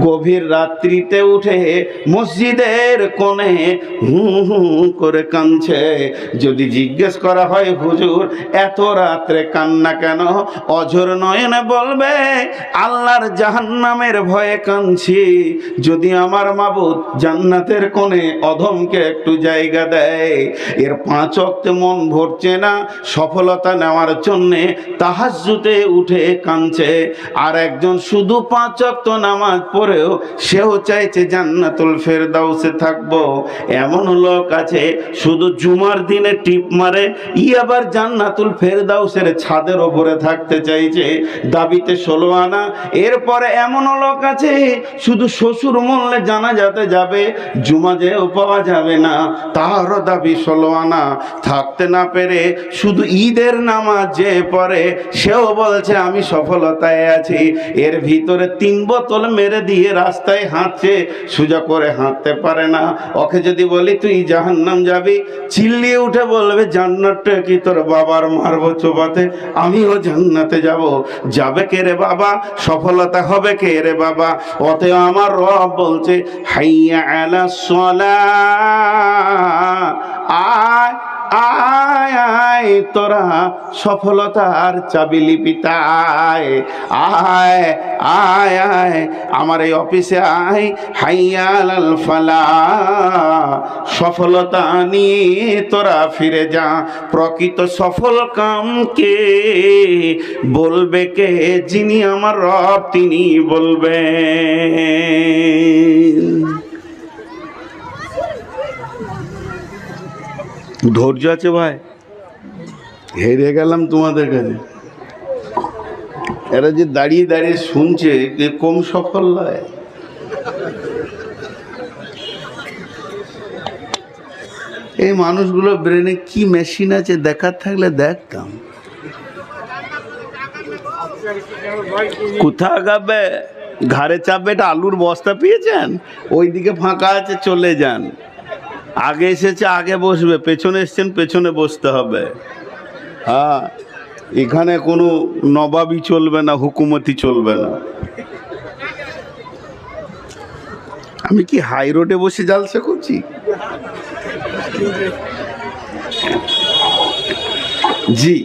গভীর রাত্রিতে উঠে মসজিদের কোণে হু হু করে কাঁদছে। যদি জিজ্ঞেস করা হয় হুজুর এত রাত্রে কান্না কেন, অঝোর নয়নে বলবে আল্লাহর জাহান্নামের ভয়ে কাঁদছি। যদি আমার মাবুদ জান্নাতের কোণে অধমকে একটু জায়গা দেয়। এর 5 ওয়াক্তে মন ভরছে না, সফলতা নেওয়ার জন্যে তাহাজ্জুদে উঠে কাঁদছে। আর একজন শুধু 5 ওয়াক্ত নামাজ পড়েও সেও চাইছে জান্নাতুল ফেরদাউসে থাকবো। এমন লোক আছে শুধু জুমার দিনে টিপ মারে, আবার জান্নাতুল ফেরদাউসের ছাদের ওপরে থাকতে চাইছে, দাবিতে 16 আনা। এরপরে এমন লোক আছে শুধু শ্বশুর মরলে জানাজাতে যাবে, জুমা যেও পাওয়া যাবে না, তারও দাবি 16 আনা। থাকতে না পেরে শুধু ঈদের নামাজ যে পড়ে সেও বলছে আমি সফলতায় আছি। এর ভিতরে 3 বোতল মেরে দিয়ে রাস্তায় হাঁটছে, সোজা করে হাঁটতে পারে না। ওকে যদি বলি তুই জাহান্নাম যাবি, চিল্লিয়ে উঠে বলবে জান্নাতটা কি তোর বাবার মারবো চোবাতে, আমিও জান্নাতে যাব। যাবে কে রে বাবা, সফলতা হবে কে রে বাবা? অতএব আমার রব বলছে হাইয়া আলাস সালাহ, আয় আয় আয় তোরা সফলতার চাবি লিপিতে আয়, আয় আয় আয় আমার এই অফিসে আয়। হাইয়া আলাল ফালাহ, সফলতা নিয়ে তোরা ফিরে যা। প্রকৃত সফল কাম কে বলবে কে? যিনি আমার রব তিনি বলবেন। ধৈর্য আছে ভাই? হেরে গেলাম তোমাদের কাছে। এরা যে দাঁড়িয়ে দাঁড়িয়ে শুনছে কম সফল নয়। এই মানুষগুলো ব্রেনে কি মেশিন আছে দেখার থাকলে দেখতাম। কোথা গাবে ঘাড়ে চাপবে, এটা আলুর বস্তা পেয়েছেন, ওইদিকে ফাঁকা আছে চলে যান। আগে এসেছে আগে বসবে, পেছনে এসছেন পেছনে বসতে হবে। হ্যাঁ, এখানে কোনো নবাবি চলবে না, হুকুমতি চলবে না। আমি কি হাই রোডে বসে জালসা করছি? জি,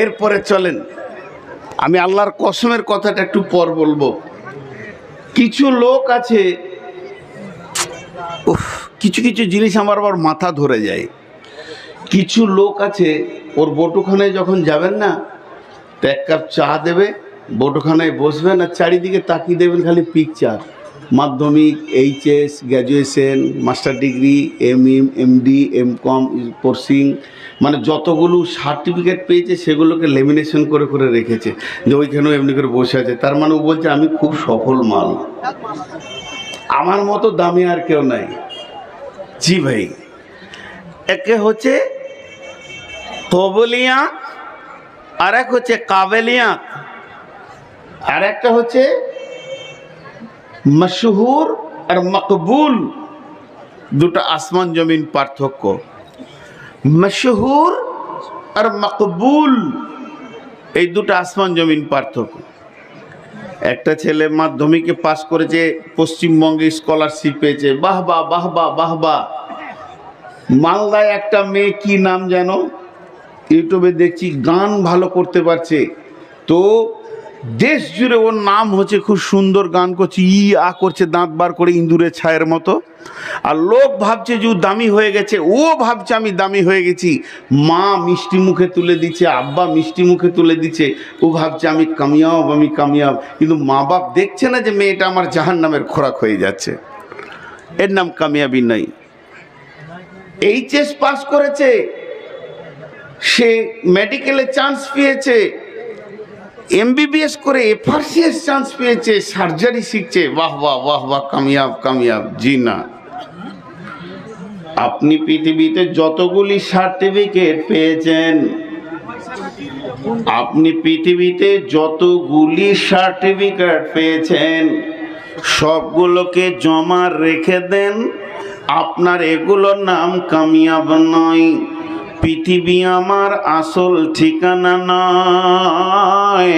এরপরে চলেন, আমি আল্লাহর কসমের কথাটা একটু পর বলবো। কিছু লোক আছে, কিছু কিছু জিনিস আমার আবার মাথা ধরে যায়। কিছু লোক আছে ওর বটুখানায় যখন যাবেন না, তো 1 কাপ চা দেবে, বটুখানায় বসবেন আর চারিদিকে তাকিয়ে দেবেন খালি picture. Madhyamik, HS, graduation, master degree, MD, MCom, কোর্সিং, মানে যতগুলো সার্টিফিকেট পেয়েছে সেগুলোকে লেমিনেশন করে করে রেখেছে, যে ওইখানেও এমনি করে বসে আছে। তার মানে ও বলছে আমি খুব সফল মাল, আমার মতো দামি আর কেউ নাই। জি ভাই, একে হচ্ছে কবলিয়া, আর এক হচ্ছে কাবেলিয়া, আর একটা হচ্ছে মশহুর আর মকবুল। দুটো আসমান জমিন পার্থক্য। মশহুর আর মকবুল এই দুটো আসমান জমিন পার্থক্য। একটা ছেলে মাধ্যমিকে পাস করেছে, পশ্চিমবঙ্গে স্কলারশিপ পেয়েছে, বাহ বাহ বাহ বাহ বাহ বাহ। মালদায় একটা মেয়ে, কি নাম জানো, ইউটিউবে দেখছি গান ভালো করতে পারছে, তো দেশ জুড়ে ওর নাম হচ্ছে, খুব সুন্দর গান করছে, আ করছে দাঁত বার করে ইঁদুরের ছায়ের মতো। আর লোক ভাবছে যে ও দামি হয়ে গেছে, ও ভাবছে আমি দামি হয়ে গেছি। মা মিষ্টি মুখে তুলে দিচ্ছে, আব্বা মিষ্টি মুখে তুলে দিচ্ছে, ও ভাবছে আমি কামিয়াব, আমি কামিয়াব। কিন্তু মা বাপ দেখছে না যে মেয়েটা আমার জাহান্নামের খোরাক হয়ে যাচ্ছে। এর নাম কামিয়াবি নাই। এইচএস পাস করেছে, সে মেডিকেলে চান্স পেয়েছে, এমবিবিএস করে এফআরসিএস চান্স পেয়েছে, সার্জারি শিখছে, বাহ বাহ বাহ বাহ, কামিয়াব কামিয়াব। জি না, আপনি পৃথিবীতে যতগুলি সার্টিফিকেট পেয়েছেন, আপনি পৃথিবীতে যতগুলি সার্টিফিকেট পেয়েছেন সবগুলোকে জমা রেখে দেন। আপনার এগুলোর নাম কামিয়াব নয়। পৃথিবী আমার আসল ঠিকানা নয়,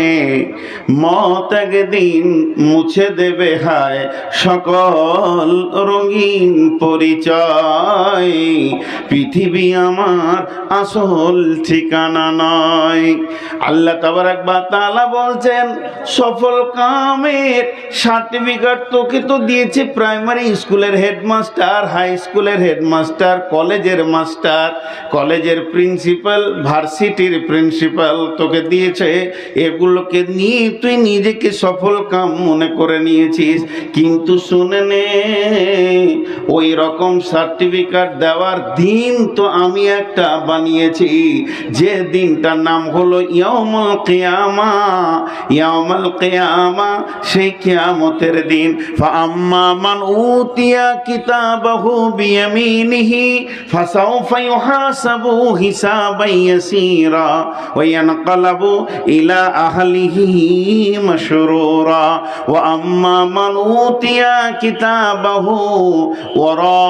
মত একদিন মুছে দেবে হায় সকল রঙিন পরিচয়। পৃথিবী আমার আসল ঠিকানা নয়। আল্লাহ তাবারাক ওয়া তাআলা বলছেন, সফল কামের সার্টিফিকেট তোকে তো দিয়েছে প্রাইমারি স্কুলের হেডমাস্টার, হাই স্কুলের হেডমাস্টার, কলেজের মাস্টার, কলেজের প্রিন্সিপাল, ভার্সিটির প্রিন্সিপাল তোকে দিয়েছে। এগুলোকে নিয়ে তুই নিজেকে সফল কাম মনে করে নিয়েছিস, কিন্তু শুনে নে, ওই রকম সার্টিফিকেট দেওয়ার দিন তো আমি একটা বানিয়েছি, যে দিনটার নাম হলো ইয়াউমুল কিয়ামা। ইয়াউমুল কিয়ামা সেই কিয়ামতের দিন। ফাআম্মা মান উতিয়া কিতাবাহু বিয়ামিনিহি ফাসাউফা ইউহাসাবু হিসাবান ইয়াসীরা ওয়া ইয়ানকালাবু ইলা আহলিহি মাশরুরা ওয়া আম্মা মান উতিয়া কিতাবাহু ওয়ারা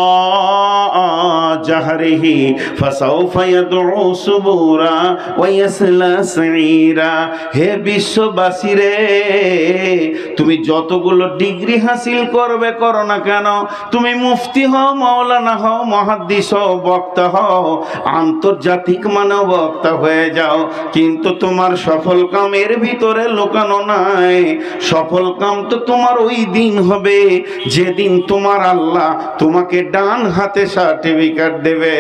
জাহরিহি ফাসাউফা ইয়াদউ সুবুরা ওয়া ইয়াসলা সাঈরা। হে বিশ্ববাসী রে, তুমি যতগুলো ডিগ্রি হাসিল করবে করো না কেন, তুমি মুফতি হও, মাওলানা হও, মুহাদ্দিস হও, বক্তা হও, আন্তর্জাতিক মানব বক্তা হয়ে যাও, কিন্তু তোমার সফল কামের ভিতরে লুকানো নাই। সফল কাম তো তোমার ওই দিন হবে যেদিন তোমার আল্লাহ তোমাকে ডান হাতে সার্টিফিকেট দেবে,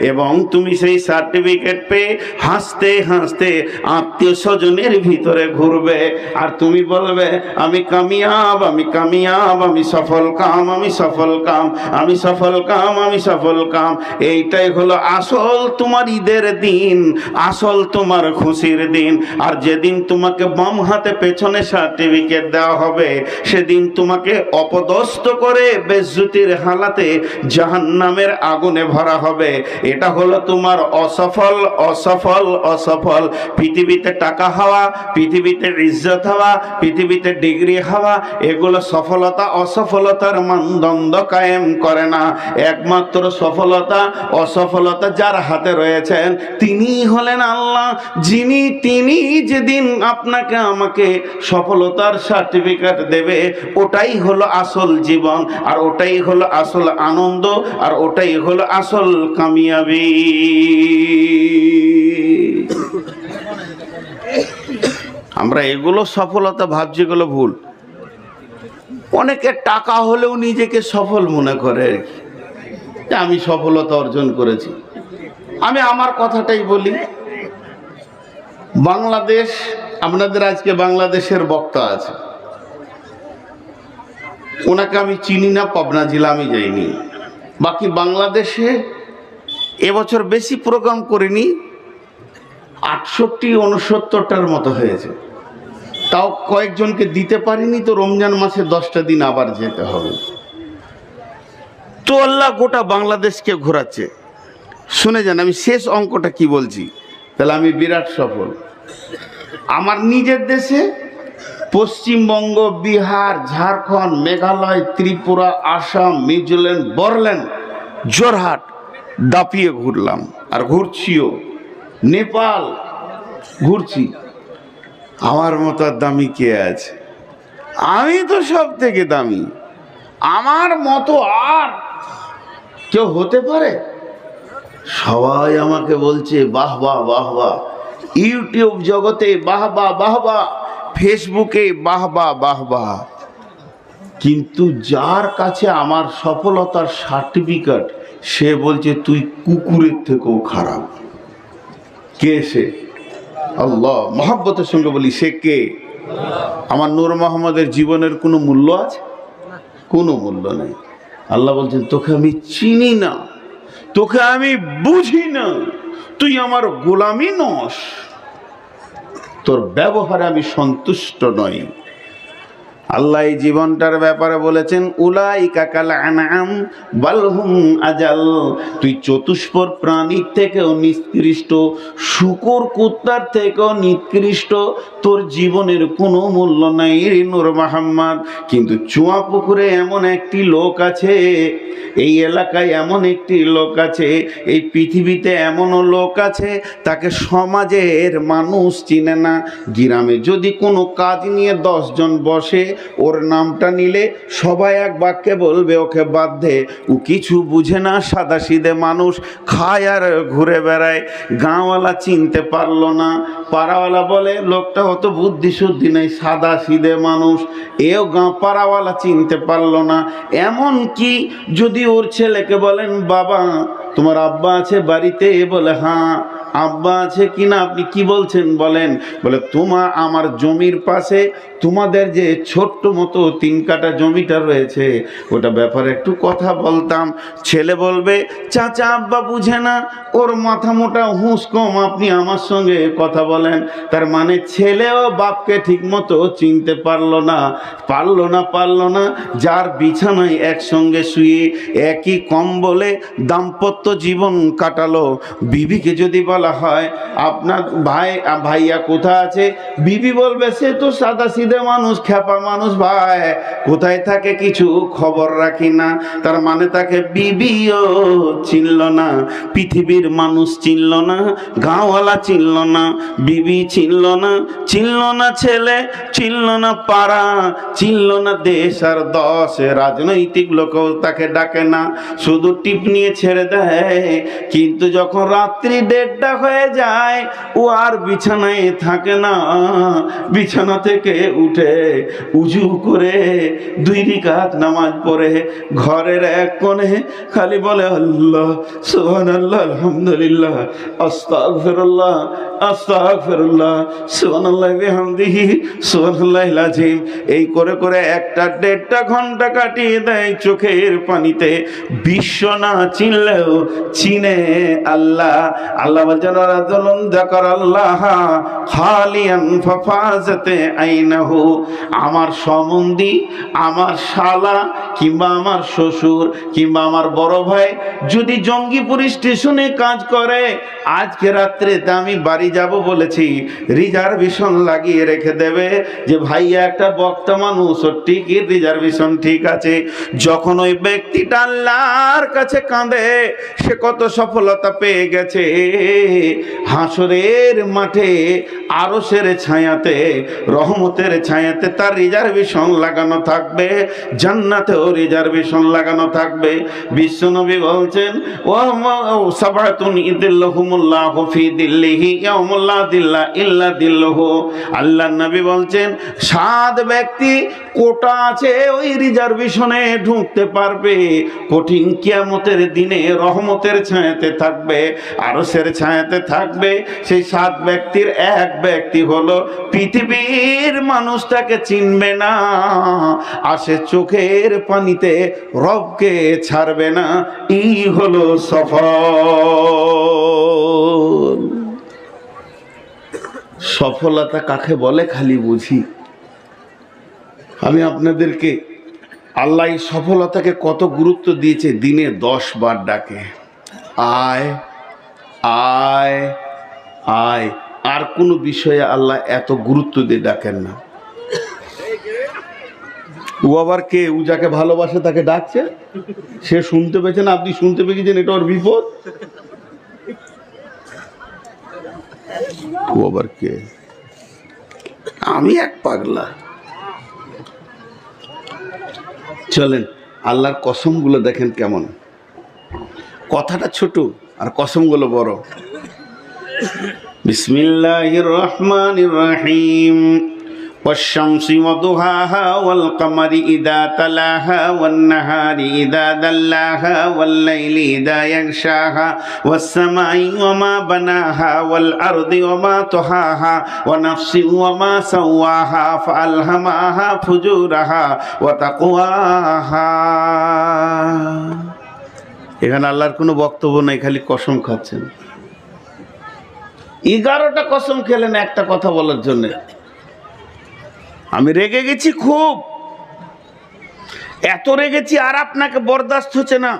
এবং তুমি সেই সার্টিফিকেট পেয়ে হাসতে হাসতে আত্মীয় স্বজনের ভিতরে ঘুরবে, আর তুমি বলবে আমি কামিয়াব, আমি কামিয়াব, আমি সফল কাম, আমি সফল কাম, আমি সফল কাম, আমি সফল কাম। এইটাই হলো আসল তোমার ঈদের দিন, আসল তোমার খুশির দিন। আর যেদিন তোমাকে বাম হাতে পেছনে সার্টিফিকেট দেওয়া হবে, সেদিন তোমাকে অপদস্থ করে বেজ্জতির হালাতে জাহান্নামের আগুনে ভরা হবে। এটা হলো তোমার অসফল অসফল অসফল। পৃথিবীতে টাকা হওয়া, পৃথিবীতে ইজ্জত হওয়া, পৃথিবীতে ডিগ্রি হওয়া, এগুলো সফলতা অসফলতার মানদণ্ড কায়েম করে না। একমাত্র সফলতা অসফলতা যার হাতে রয়েছেন তিনি হলেন আল্লাহ, তিনি যেদিন আপনাকে আমাকে সফলতার সার্টিফিকেট দেবে, ওটাই হলো আসল জীবন, আর ওটাই হলো আসল আনন্দ, আর ওটাই হলো আসল কামিয়াবি। আমরা এগুলো সফলতা ভাবছি, এগুলো ভুল। অনেকে টাকা হলেও নিজেকে সফল মনে করে, যে আমি সফলতা অর্জন করেছি। আমি আমার কথাটাই বলি। বাংলাদেশ, আপনাদের আজকে বাংলাদেশের বক্তা আছে, ওনাকে আমি চিনি না, পাবনা জেলা আমি যাইনি। বাকি বাংলাদেশে এবছর বেশি প্রোগ্রাম করিনি, 68-69টার মতো হয়েছে। তাও কয়েকজনকে দিতে পারিনি, তো রমজান মাসে 10টা দিন আবার যেতে হবে। তো আল্লাহ গোটা বাংলাদেশকে ঘোরাচ্ছে। শুনে যান আমি শেষ অঙ্কটা কি বলছি, তাহলে আমি বিরাট সফল। আমার নিজের দেশে পশ্চিমবঙ্গ, বিহার, ঝাড়খণ্ড, মেঘালয়, ত্রিপুরা, আসাম, মিজোরাম, বড়োল্যান্ড, জোরহাট দাপিয়ে ঘুরলাম, আর ঘুরছিও। নেপাল ঘুরছি। আমার মতো দামি কে আছে? আমি তো সব থেকে দামি। আমার মতো আর কেউ হতে পারে? সবাই আমাকে বলছে বাহ বাহ বাহ বাহ, ইউটিউব জগতে বাহ বাহ বাহ বাহ, ফেসবুকে বাহ বাহ বাহ বাহ। কিন্তু যার কাছে আমার সফলতার সার্টিফিকেট, সে বলছে তুই কুকুরের থেকেও খারাপ। কে সে? আল্লাহ। মহব্বতের সঙ্গে বলি, সে কে? আমার নূর মোহাম্মদের জীবনের কোনো মূল্য আছে? কোনো মূল্য নেই। আল্লাহ বলছেন তোকে আমি চিনি না, তোকে আমি বুঝি না, তুই আমার গোলামি নস, তোর ব্যবহারে আমি সন্তুষ্ট নই। আল্লাহ এই জীবনটার ব্যাপারে বলেছেন উলাইকা কাল আনআম বাল হুম আজাল। তুই চতুষ্পদ প্রাণীর থেকেও নিকৃষ্ট, শূকর কুত্তার থেকেও নিকৃষ্ট, তোর জীবনের কোনো মূল্য নাই রে নূর মোহাম্মদ। কিন্তু চুয়াপুকুরে এমন একটি লোক আছে, এই এলাকায় এমন একটি লোক আছে, এই পৃথিবীতে এমনও লোক আছে তাকে সমাজের মানুষ চিনে না। গ্রামে যদি কোনো কাজ নিয়ে 10 জন বসে, ওর নামটা নিলে সবাই এক বাক্যে বলবে ওকে বাদ দে, ও কিছু বুঝে না, সাদাসিধে মানুষ, খায় আর ঘুরে বেড়ায়। গাঁওয়ালা চিনতে পারলো না, পাড়াওয়ালা বলে লোকটা অত বুদ্ধি শুদ্ধি নেই, সাদাসিধে মানুষ। এও পাড়াওয়ালা চিনতে পারলো না। এমন কি যদি ওর ছেলেকে বলেন বাবা তোমার আব্বা আছে বাড়িতে, বলে হ্যাঁ আব্বা আছে কিনা, আপনি কি বলছেন বলেন, বলে আমার জমির পাশে তোমাদের যে ছোট্ট মতো 3 কাঠা জমিটা রয়েছে ওটা ব্যাপারে একটু কথা বলতাম। ছেলে বলবে চাচা আব্বা বুঝে না, ওর মাথা মোটা হুঁশ কম, আপনি আমার সঙ্গে কথা বলেন। তার মানে ছেলেও বাপকে ঠিক মতো চিনতে পারলো না। যার বিছানায় একসঙ্গে শুয়ে একই কম্বলে দাম্পত্য জীবন কাটালো, বিবিকে যদি বলা হয় আপনার ভাইয়া কোথায় আছে, বিবি বলবে সে তো সাদাসিধে মানুষ, খেপা মানুষ, ভাই কোথায় থাকে কিছু খবর রাখি না। তার মানে তাকে বিবিও চিনল না, পৃথিবীর মানুষ চিনল না, গাঁওয়ালা চিনল না, বিবি চিনল না ছেলে, চিনল না পাড়া, চিনল না দেশ আর দশ, রাজনৈতিক লোকও তাকে ডাকে না, শুধু টিপ নিয়ে ছেড়ে দেয়। কিন্তু যখন রাত্রি 1:30 হয়ে যায় ও আর বিছানায় থাকে না, বিছানা থেকে উঠে উজু করে 2 রাকাত নামাজ পড়ে ঘরের এক কোণে খালি বলে আল্লাহ সুবহানাল্লাহ আলহামদুলিল্লাহ আস্তাগফিরুল্লাহ আস্তাগফিরুল্লাহ সুবহানাল্লাহি বিহামদিহি সুবহানাল্লাহিল আযীম। এই করে করে 1.5 ঘন্টা কাটিয়ে দেয় চোখের পানিতে। বিশ্ব না চিনলেও চিনে আল্লাহ। আল্লাহ বলেন রাজুলুন যাকারাল্লাহ খালিয়ান ফাফাজাতে আইনাহু। আমার সম্বন্ধী, আমার শালা কিংবা আমার শ্বশুর কিংবা আমার বড় ভাই যদি জঙ্গিপুর স্টেশনে কাজ করে, আজকে রাত্রেতে আমি বাড়ি যাব বলেছি, রিজার্ভেশন লাগিয়ে রেখে দেবে যে ভাইয়া একটা বক্তা মানুষ, ওর টিকিট রিজার্ভেশন ঠিক আছে। যখন ওই ব্যক্তিটা আল্লাহর কাছে কাঁদে সে কত সফলতা পেয়ে গেছে, হাসরের মাঠে আরশের ছায়াতে, রহমতের ছায়াতে তার রিজার্ভেশন লাগানো থাকবে, জান্নাতেও রিজার্ভেশন লাগানো থাকবে। বিশ্বনবী বলছেন ও সাবাতুন ইদিল্লাহুমুল্লাহু ফি দিল্লিহি ইয়াউমুল্লা দিল্লা ইল্লা দিল্লুহু। আল্লাহর নবী বলছেন 7 ব্যক্তি কোটা আছে ওই রিজার্ভেশনে ঢুকতে পারবে, কঠিন কিয়ামতের দিনে রহমতের ছায়াতে থাকবে, আরশের ছায়াতে থাকবে। সেই 7 ব্যক্তির এক ব্যক্তি হলো পৃথিবীর মানুষটাকে চিনবে না, আসে চোখের পানিতে রবকে ছাড়বে না, এই হলো সফল। সফলতা কাকে বলে খালি বুঝি। আমি আপনাদেরকে আল্লাহ এই সফলতাকে কত গুরুত্ব দিয়েছে, দিনে 10 বার ডাকে আয় আয় আয়। আর কোনো বিষয়ে আল্লাহ এত গুরুত্ব দিয়ে ডাকেন না। ও আবার কে? ও যাকে ভালোবাসে তাকে ডাকছে, সে শুনতে পেয়েছেন, আপনি শুনতে পেয়েছেন, এটা ওর বিপদ। ও আবার কে? আমি এক পাগলা। চলেন আল্লাহর কসমগুলো দেখেন কেমন, কথাটা ছোট আর কসমগুলো বড়। বিসমিল্লাহির রহমানির রহিম। والشمس وضحاها والقمر إذا تلاها والنهار إذا دلاها والليل إذا يغشاها والسماء وما بناها والأرض وما طحاها ونفس وما سواها فألهمها فجورها وتقواها। এখানে আল্লাহর কোনো বক্তব্য নাই, খালি কসম খাচ্ছেন। 11টা কসম খেলেন একটা কথা বলার জন্য। আমি রেগে গেছি খুব, এত রেগেছি আর আপনাকে বরদাস্ত হচ্ছে না,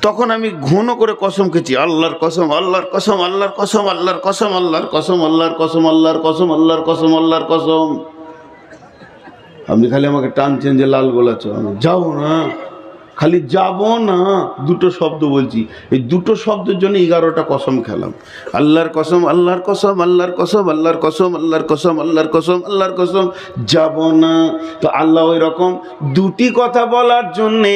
তখন আমি ঘন করে কসম খেয়েছি, আল্লাহর কসম, আল্লাহর কসম, আল্লাহর কসম, আল্লাহর কসম, আল্লাহর কসম, আল্লাহর কসম, আল্লাহর কসম, আল্লাহর কসম, আল্লাহর কসম। আপনি খালি আমাকে টানছেন যে লাল গোলাচ, আমি যাও না, খালি যাব না, দুটো শব্দ বলছি, এই দুটো শব্দের জন্য 11টা কসম খেলাম। আল্লাহর কসম, আল্লাহর কসম, আল্লাহর কসম, আল্লাহর কসম, আল্লাহর কসম, আল্লাহর কসম, আল্লাহর কসম, যাব না। তো আল্লাহ ওই রকম দুটি কথা বলার জন্যে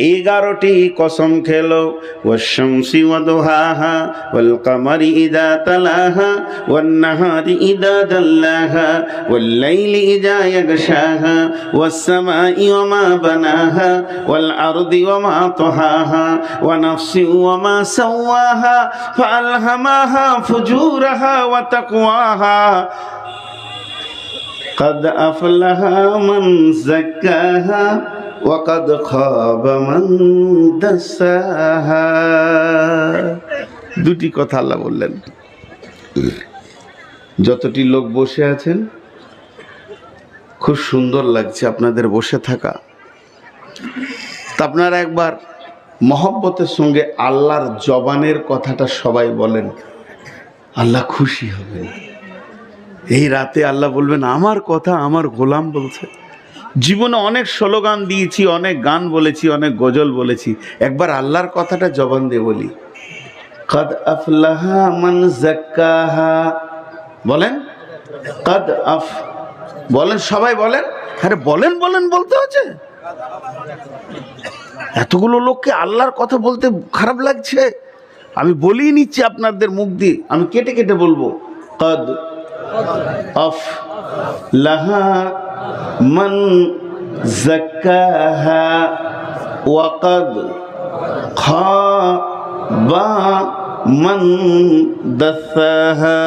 11টি কসম খেলো। ওয়াশ-শামসি ওয়া দুহাহা ওয়াল কামারি ইযা তালাহা ওয়ান নাহারি ইযা জাল্লাহা ওয়াল লাইলি ইযা ইয়াগশাহা ওয়াস সামাই ওয়া মা বানাহা ওয়াল আরদি ওয়া মা তাহাহা ওয়া নাফসি ওয়া মা সাওয়াহা ফাআলহামাহা ফুজুরাহা ওয়া তাকওয়াহা قد أفلح من زكاها وقد خاب من دساها। দুটি কথা আল্লাহ বললেন। যতটি লোক বসে আছেন, খুব সুন্দর লাগছে আপনাদের বসে থাকা। তা আপনারা একবার মহব্বতের সঙ্গে আল্লাহর জবানের কথাটা সবাই বলেন, আল্লাহ খুশি হবেন। এই রাতে আল্লাহ বলবেন, আমার কথা আমার গোলাম বলছে। জীবনে অনেক স্লোগান দিয়েছি, অনেক গান বলেছি, অনেক গজল বলেছি, একবার আল্লাহর কথাটা জবান দিয়ে বলি, কাদ আফলাহা মান যাক্কাহা। বলেন কাদ আফ, বলেন সবাই বলেন। আরে বলেন বলেন বলতে হচ্ছে, এতগুলো লোককে আল্লাহর কথা বলতে খারাপ লাগছে। আমি বলেই নিচ্ছি আপনাদের মুখ দিয়ে, আমি কেটে কেটে বলবো, কাদ আফলাহা মান যাক্কাহা ওয়া কাদ খাবা মান দাসাহা।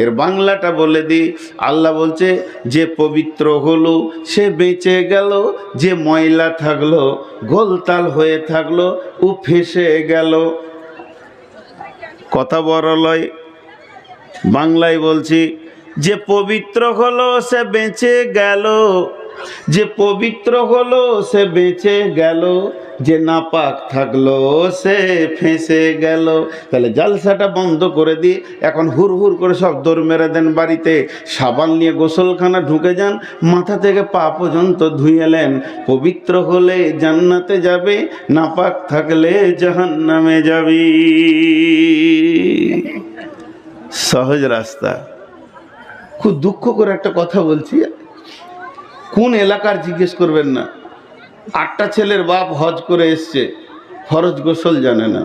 এর বাংলাটা বলে দিই, আল্লাহ বলছে যে পবিত্র হলো সে বেঁচে গেল, যে ময়লা থাকলো গোলতাল হয়ে থাকলো ও ফেসে গেল। কথা বড় লয়, বাংলায় বলছি, যে পবিত্র হলো সে বেঁচে গেল, যে পবিত্র হলো সে বেঁচে গেল, যে নাপাক থাকলো সে ফেঁসে গেল। তাহলে জালসাটা বন্ধ করে দিয়ে এখন হুর হুর করে সব দৌড় মেরে দেন বাড়িতে, সাবান নিয়ে গোসলখানা ঢুকে যান, মাথা থেকে পা পর্যন্ত ধুয়েলেন। পবিত্র হলে জান্নাতে যাবে, নাপাক থাকলে জাহান্নামে যাবি। সহজ রাস্তা। খুব দুঃখ করে একটা কথা বলছি, কোন এলাকার জিজ্ঞেস করবেন না। 8টা ছেলের বাপ হজ করে এসছে, ফরজ গোসল জানে না।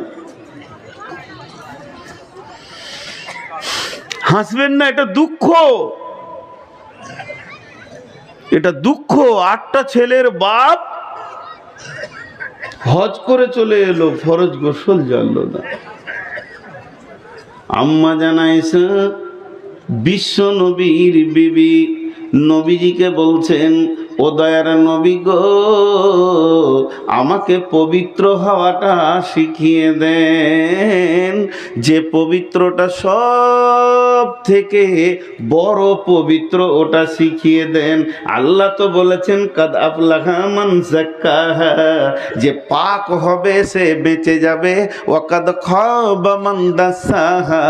হাসবেন না, এটা দুঃখ, এটা দুঃখ। 8টা ছেলের বাপ হজ করে চলে এলো, ফরজ গোসল জানলো না। আম্মা জানাইছে বিশ্ব নবীর বিবি নবীজিকে বলছেন, ও দয়ার নবী গো, আমাকে পবিত্র হওয়াটা শিখিয়ে দেন, যে পবিত্রটা সব থেকে বড় পবিত্র, ওটা শিখিয়ে দেন। আল্লাহ তো বলেছেন কাদ আফলাহা মান যাক্কাহা, যে পাক হবে সে বেঁচে যাবে, ওয়া কাদ খাবা মান দাসাহা,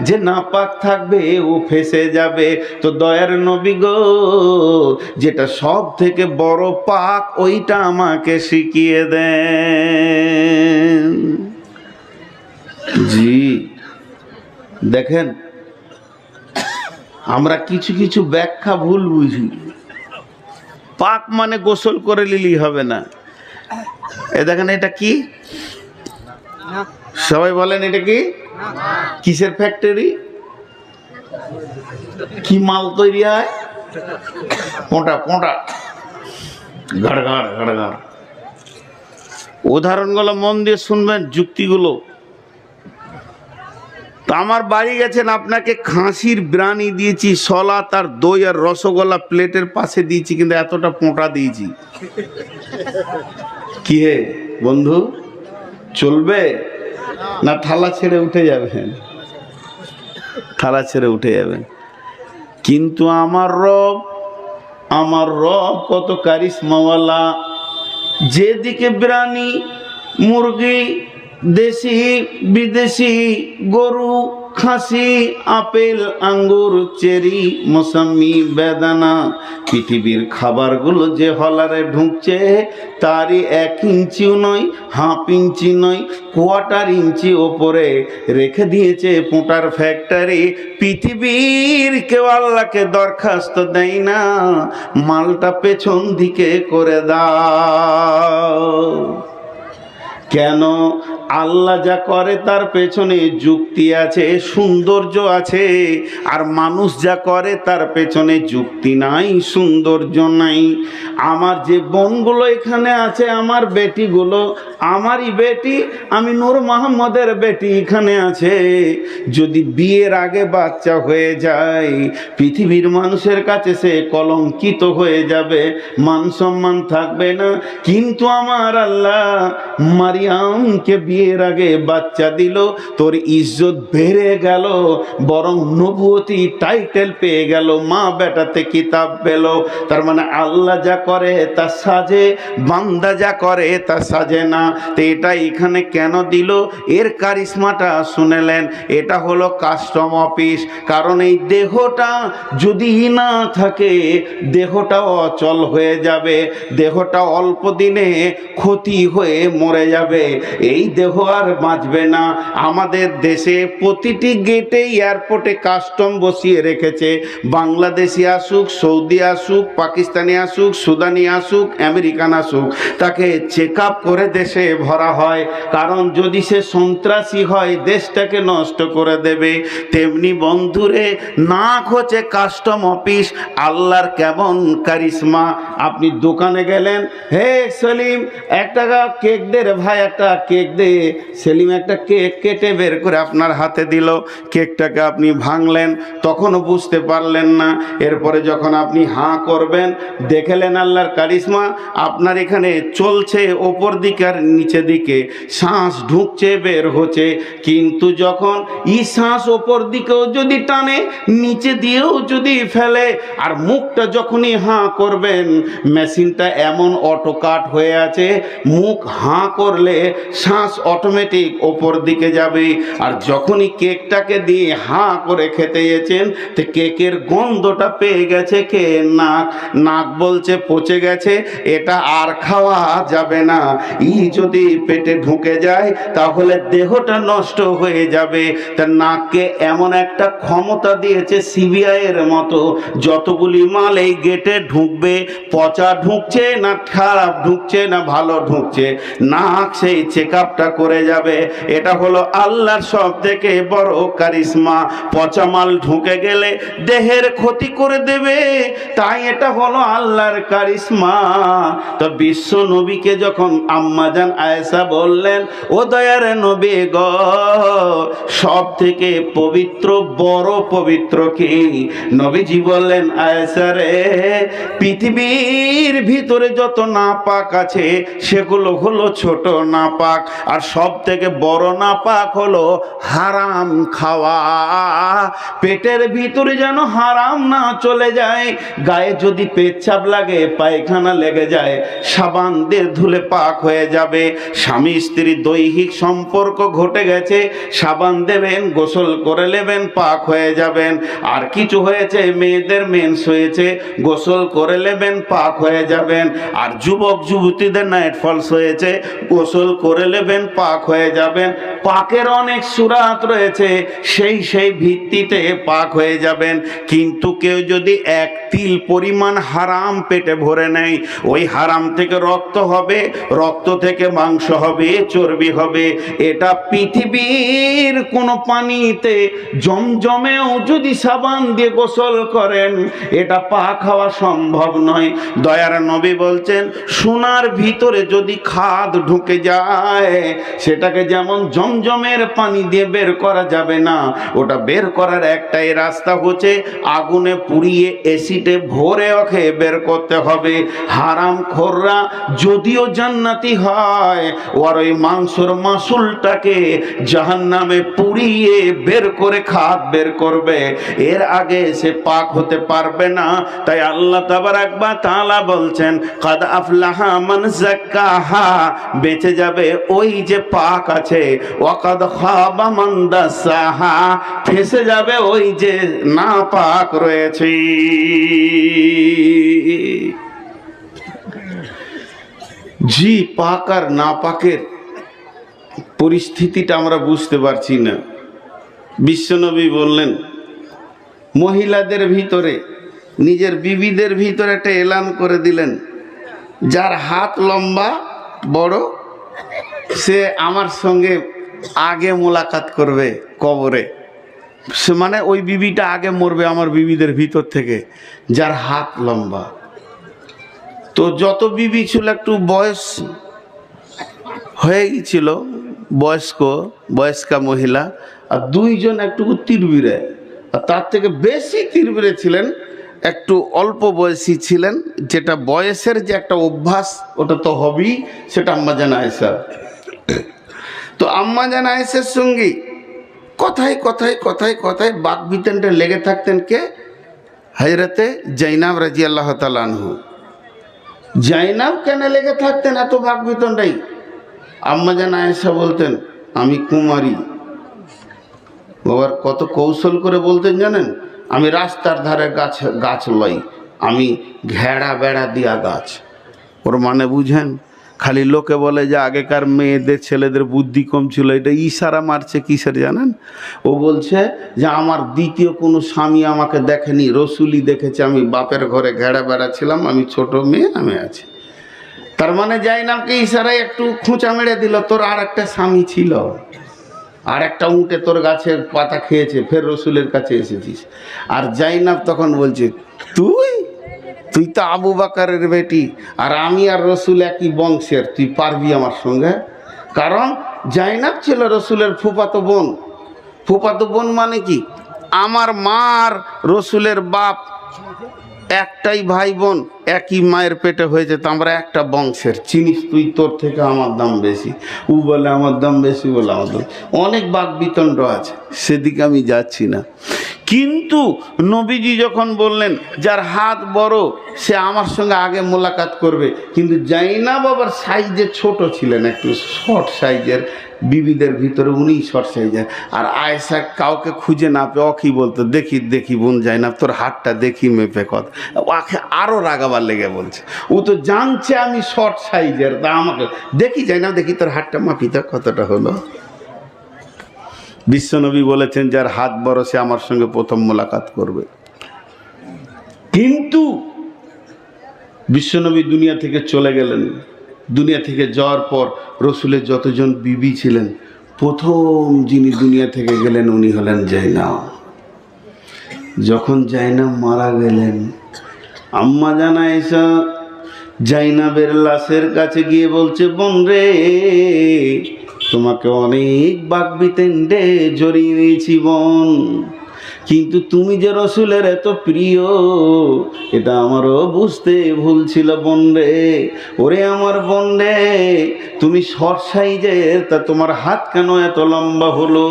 যে নাপাক থাকবে ও ফেসে যাবে। তো দয়ার নবী গো, যেটা সব থেকে বড় পাক ওইটা আমাকে শিখিয়ে দেন। জি দেখেন, আমরা কিছু কিছু ব্যাখ্যা ভুল বুঝি। পাক মানে গোসল করে নিলেই হবে না। এ দেখেন, এটা কি? সবাই বলেন এটা কি? কিসের ফ্যাক্টরি? কি মাল তৈরি হয়? পোঁটা পোঁটা, ঘাড় ঘাড় ঘাড় ঘাড়। উদাহরণগুলো মন দিয়ে শুনবেন, যুক্তিগুলো। তো আমার বাড়ি গেছেন, আপনাকে খাসির বিরিয়ানি দিয়েছি, সলাত আর দই আর রসগোল্লা প্লেটের পাশে দিয়েছি, কিন্তু এতটা পোঁটা দিয়েছি। কি হে বন্ধু, চলবে না থালা ছেড়ে উঠে যাবেন? থালা ছেড়ে উঠে যাবেন। কিন্তু আমার রব আমার রব কত কারিশমাওয়ালা। যেদিকে প্রাণী, মুরগি, দেশি বিদেশি, গরু, খাসি, আপেল, আঙ্গুর, চেরি, মৌসুমি, বেদানা, পৃথিবীর খাবারগুলো যে হলারে ঢুকছে তারই 1 ইঞ্চিও নয়, হাফ ইঞ্চি নয়, কোয়ার্টার ইঞ্চি ওপরে রেখে দিয়েছে পোঁটার ফ্যাক্টরি। পৃথিবীর কেউ আল্লাহকে দরখাস্ত দেয় না, মালটা পেছন দিকে করে দাও। কেন? আল্লাহ যা করে তার পেছনে যুক্তি আছে, সৌন্দর্য আছে। আর মানুষ যা করে তার পেছনে যুক্তি নাই, সৌন্দর্য নাই। আমার যে বোনগুলো এখানে আছে, আমার বেটিগুলো, আমারই বেটি, আমি নূর মোহাম্মদের বেটি এখানে আছে, যদি বিয়ের আগে বাচ্চা হয়ে যায় পৃথিবীর মানুষের কাছে সে কলঙ্কিত হয়ে যাবে, মান সম্মান থাকবে না। কিন্তু আমার আল্লাহ মারিয়ামকে বিয়ের আগে বাচ্চা দিল, তোর ইজ্জত বেড়ে গেল, বরং নবুয়তি টাইটেল পেয়ে গেল, মা বেটাতে কিতাব পেল। তার মানে আল্লাহ যা করে তা সাজে, বান্দা যা করে তা সাজে না। তো এটা এখানে কেন দিল? এর কারিশমাটা শুনেলেন। এটা হলো কাস্টম অফিস। কারণ এই দেহটা যদি না থাকে দেহটা অচল হয়ে যাবে, দেহটা অল্প দিনে ক্ষতি হয়ে মরে যাবে, এই দেহ আর বাঁচবে না। আমাদের দেশে প্রতিটি গেটে এয়ারপোর্টে কাস্টম বসিয়ে রেখেছে। বাংলাদেশি আসুক, সৌদি আসুক, পাকিস্তানি আসুক, সুদানি আসুক, আমেরিকান আসুক, তাকে চেক আপ করে দেশে ভরা হয়। কারণ যদি সে সন্ত্রাসী হয় দেশটাকে নষ্ট করে দেবে। তেমনি বন্ধুরে, নাক হচ্ছে কাস্টম অফিস। আল্লাহর কেমন কারিশমা। আপনি দোকানে গেলেন, হে সেলিম 1 টাকা কেক দে রে ভাই, একটা কেক দে। সেলিম একটা কেক কেটে বের করে আপনার হাতে দিল, কেকটাকে আপনি ভাঙলেন, তখনও বুঝতে পারলেন না। এরপরে যখন আপনি হাঁ করবেন, দেখলেন আল্লাহর কারিশমা, আপনার এখানে চলছে ওপর দিকে আর নিচে দিকে, শ্বাস ঢুকছে বের হচ্ছে। কিন্তু যখন শ্বাস ওপর দিকেও যদি টানে, নিচে দিয়েও যদি ফেলে, আর মুখটা যখনই হাঁ করবেন, মেশিনটা এমন অটো কাট হয়ে আছে, মুখ হাঁ করলে শ্বাস অটোমেটিক ওপর দিকে যাবে। আর যখনই কেকটাকে দিয়ে হাঁ করে খেতে গেছেন, তো কেকের গন্ধটা পেয়ে গেছে কে? নাক। নাক বলছে পচে গেছে, এটা আর খাওয়া যাবে না। যদি পেটে ঢুকে যায় তাহলে দেহটা নষ্ট হয়ে যাবে। তা নাককে এমন একটা ক্ষমতা দিয়েছে সিবিআই এর মতো, যতগুলি মাল এই গেটে ঢুকবে, পচা ঢুকছে না খারাপ ঢুকছে না ভালো ঢুকছে, নাক সেই চেক আপটা করে যাবে। এটা হলো আল্লাহর সব থেকে বড় কারিশমা। পচা মাল ঢুকে গেলে দেহের ক্ষতি করে দেবে, তাই এটা হলো আল্লাহর কারিশমা। তো বিশ্ব নবীকে যখন আম্মাজান আয়েশা বললেন, ও দয়ার নবী গো, সব থেকে পবিত্র বড় পবিত্র কি? নবীজি বললেন, আয়েশা রে, পৃথিবীর ভিতরে যত নাপাক আছে সেগুলো হলো ছোট নাপাক, আর সব থেকে বড় নাপাক হলো হারাম খাওয়া। পেটের ভিতরে যেন হারাম না চলে যায়। গায়ে যদি পেচ্ছাপ লাগে, পায়খানা লেগে যায়, সাবান দিয়ে ধুলে পাক হয়ে যাবে। স্বামী স্ত্রী দৈহিক সম্পর্ক ঘটে গেছে, সাবান দেবেন, গোসল করে নেবেন, পাক হয়ে যাবেন। আর কিছু হয়েছে, মেয়েদের মেন্স হয়েছে, গোসল করে নেবেন, পাক হয়ে যাবেন। আর যুবক যুবতীদের নাইট ফলস হয়েছে, গোসল করে নেবেন, পাক হয়ে যাবেন। পাকের অনেক সুরাত রয়েছে, সেই ভিত্তিতে পাক হয়ে যাবেন। কিন্তু কেউ যদি 1 তিল পরিমাণ হারাম পেটে ভরে নেয়, ওই হারাম থেকে রক্ত হবে, রক্ত থেকে মাংস হবে, চর্বি হবে। এটা পৃথিবীর কোনো পানিতে জমজমেও যদি সাবান দিয়ে গোসল করেন, এটা পাক হওয়া সম্ভব নয়। দয়ার নবী বলছেন, সোনার ভিতরে যদি খাদ ঢুকে যায়, সেটাকে যেমন জমজমের পানি দিয়ে বের করা যাবে না। ওটা বের করার একটাই রাস্তা হচ্ছে আগুনে পুড়িয়ে এসিডে ভরে ওকে বের করতে হবে। হারাম খোররা যদিও জান্নাতি হয়, ওর ওই মাংসর মাসুলটাকে জাহান্নামে পুড়িয়ে বের করে খাত বের করবে, এর আগে সে পাক হতে পারবে না। তাই আল্লাহ তাবারাক ওয়া তাআলা বলছেন কাদ আফলাহা মান যাক্কাহা, বেঁচে যাবে ওই যে পাক আছে, ওয়া কাদ খাবা মান দাসাহা, ফেঁসে যাবে ওই যে না পাক রয়েছে। জি, পাক আর না পাকের পরিস্থিতিটা আমরা বুঝতে পারছি না। বিশ্বনবী বললেন মহিলাদের ভিতরে, নিজের বিবিদের ভিতরে একটা এলান করে দিলেন, যার হাত লম্বা বড় সে আমার সঙ্গে আগে মোলাকাত করবে কবরে। সে মানে ওই বিবিটা আগে মরবে আমার বিবিদের ভিতর থেকে, যার হাত লম্বা। তো যত বিবি ছিল একটু বয়স হয়ে গেছিল, বয়স্কা মহিলা, আর দুইজন একটু তিরবিরে, আর তার থেকে বেশি তিরবিরে ছিলেন একটু অল্প বয়সী ছিলেন। যেটা বয়সের যে একটা অভ্যাস ওটা তো হবেই, সেটা আম্মাজান আয়েশা। তো আম্মাজান আয়েশার সঙ্গে কথায় কথায় কথায় কথায় বাক বিতণ্ডা লেগে থাকতেন কে? হযরতে জাইনাব রাদিয়াল্লাহু তাআলা আনহু। জাইনাব কেন লেগে থাকতেন এত বাক বিতণ্ডাই? আম্মাজান আয়েশা বলতেন আমি কুমারী। বাবার কত কৌশল করে বলতেন জানেন? আমি রাস্তার ধারে গাছ লই, আমি ঘেরা বেড়া দিয়া গাছ। ওর মানে বুঝেন? খালি লোকে বলে যে আগেকার মেয়েদের ছেলেদের বুদ্ধি কম ছিল, এটা ইশারা মারছে কিসের জানেন? ও বলছে যে আমার দ্বিতীয় কোনো স্বামী আমাকে দেখেনি, রসুলই দেখেছে, আমি বাপের ঘরে ঘেরা বেড়া ছিলাম, আমি ছোট মেয়ে, আমি আছি। তার মানে জাইনাবকে ইশারায় একটু খোঁচা মেরে দিল, তোর আর একটা স্বামী ছিল, আর একটা উঁটে তোর গাছের পাতা খেয়েছে, ফের রসুলের কাছে এসেছিস। আর জাইনাব তখন বলছে তুই তো আবু বাকারের বেটি, আর আমি আর রসুল একই বংশের, তুই পারবি আমার সঙ্গে? কারণ জাইনাব ছিল রসুলের ফুফাতো বোন। ফুফাতো বোন মানে কি? আমার মার রসুলের বাপ একটাই ভাই বোন, একই মায়ের পেটে হয়েছে, তো আমরা একটা বংশের। চিনিস তুই, তোর থেকে আমার দাম বেশি। ও বলে আমার দাম বেশি, বলে আমার দাম। অনেক বাক বিতণ্ড আছে, সেদিকে আমি যাচ্ছি না। কিন্তু নবীজি যখন বললেন যার হাত বড় সে আমার সঙ্গে আগে মোলাকাত করবে, কিন্তু জাইনাব আবার সাইজে ছোট ছিলেন, একটু শর্ট সাইজের, বিবিদের ভিতরে উনি শর্ট সাইজের। আর আয়েশা কাউকে খুঁজে না পেয়ে অকি বলতো দেখি দেখি বোন জাইনাব তোর হাতটা দেখি মেপে কত। ওকে আরও রাগাবার লেগে বলছে, ও তো জানছে আমি শর্ট সাইজের, তা আমাকে দেখি জাইনাব দেখি তোর হাতটা মাপিতে কতটা হলো। বিশ্বনবী বলেছেন যার হাত বড় সে আমার সঙ্গে প্রথম মোলাকাত করবে। কিন্তু বিশ্বনবী দুনিয়া থেকে চলে গেলেন। দুনিয়া থেকে যাওয়ার পর রসুলের যতজন বিবি ছিলেন, প্রথম যিনি দুনিয়া থেকে গেলেন উনি হলেন জাইনাব। যখন জাইনাব মারা গেলেন, আম্মাজান আয়েশা জাইনাবের লাশের কাছে গিয়ে বলছে বোন রে, তোমাকে অনেক বাক বিতণ্ডে জড়িয়ে নিয়েছি বোন, কিন্তু তুমি যে রসুলের এত প্রিয় এটা আমারও বুঝতে ভুল ছিল বোন রে। ওরে আমার বোন রে, তুমি শর্ট সাইজের, তা তোমার হাত কেন এত লম্বা হলো?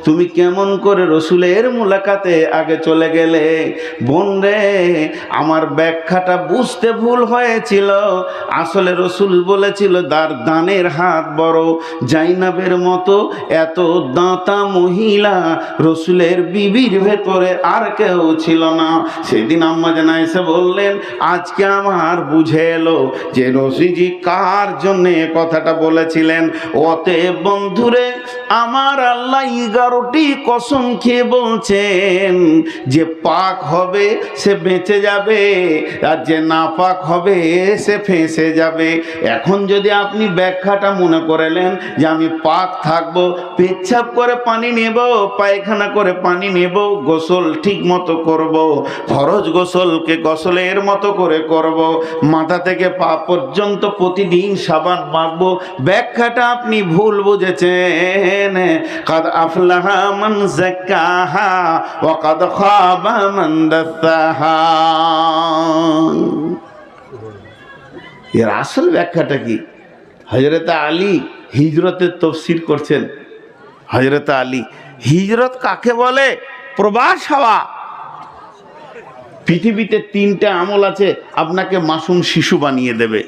তুমি কেমন করে রসুলের মুলাকাতে আগে চলে গেলে? বোন রে, আমার ব্যাখ্যাটা বুঝতে ভুল হয়েছিল। আসলে রসুল বলেছিল তার দানের হাত বড়। জাইনাবের মতো এত দাঁতা মহিলা রসুলের বিবির ভেতরে আর কেউ ছিল না। সেদিন আম্মাজান আয়েশা বললেন আজকে আমার বুঝে এলো যে নবীজি কার জন্য কথাটা বলেছিলেন। অতএব বন্ধুরে আমার আল্লাহ 11টি কসম খেয়ে বলছেন যে পাক হবে সে বেঁচে যাবে, আর যে না পাক হবে সে ফেঁসে যাবে। এখন যদি আপনি ব্যাখ্যাটা মনে করলেন যে আমি পাক থাকবো, পেচ্ছাপ করে পানি নেব, পায়খানা করে পানি নেব, গোসল ঠিক মতো করব, ফরজ গোসলকে গোসলের মতো করে করব, মাথা থেকে পা পর্যন্ত প্রতিদিন সাবান মাখবো। ব্যাখ্যাটা আপনি ভুল বুঝেছেন। কাদ আফলাহা মান যাক্কাহা ওয়া কাদ খাবা মান দাসাহা। এর আসল ব্যাখ্যাটা কি? হযরত আলী হিজরতের তাফসীর করছেন। হযরত আলী, হিজরত কাকে বলে? প্রবাস হওয়া। পৃথিবীতে 3টা আমল আছে আপনাকে মাসুম শিশু বানিয়ে দেবে।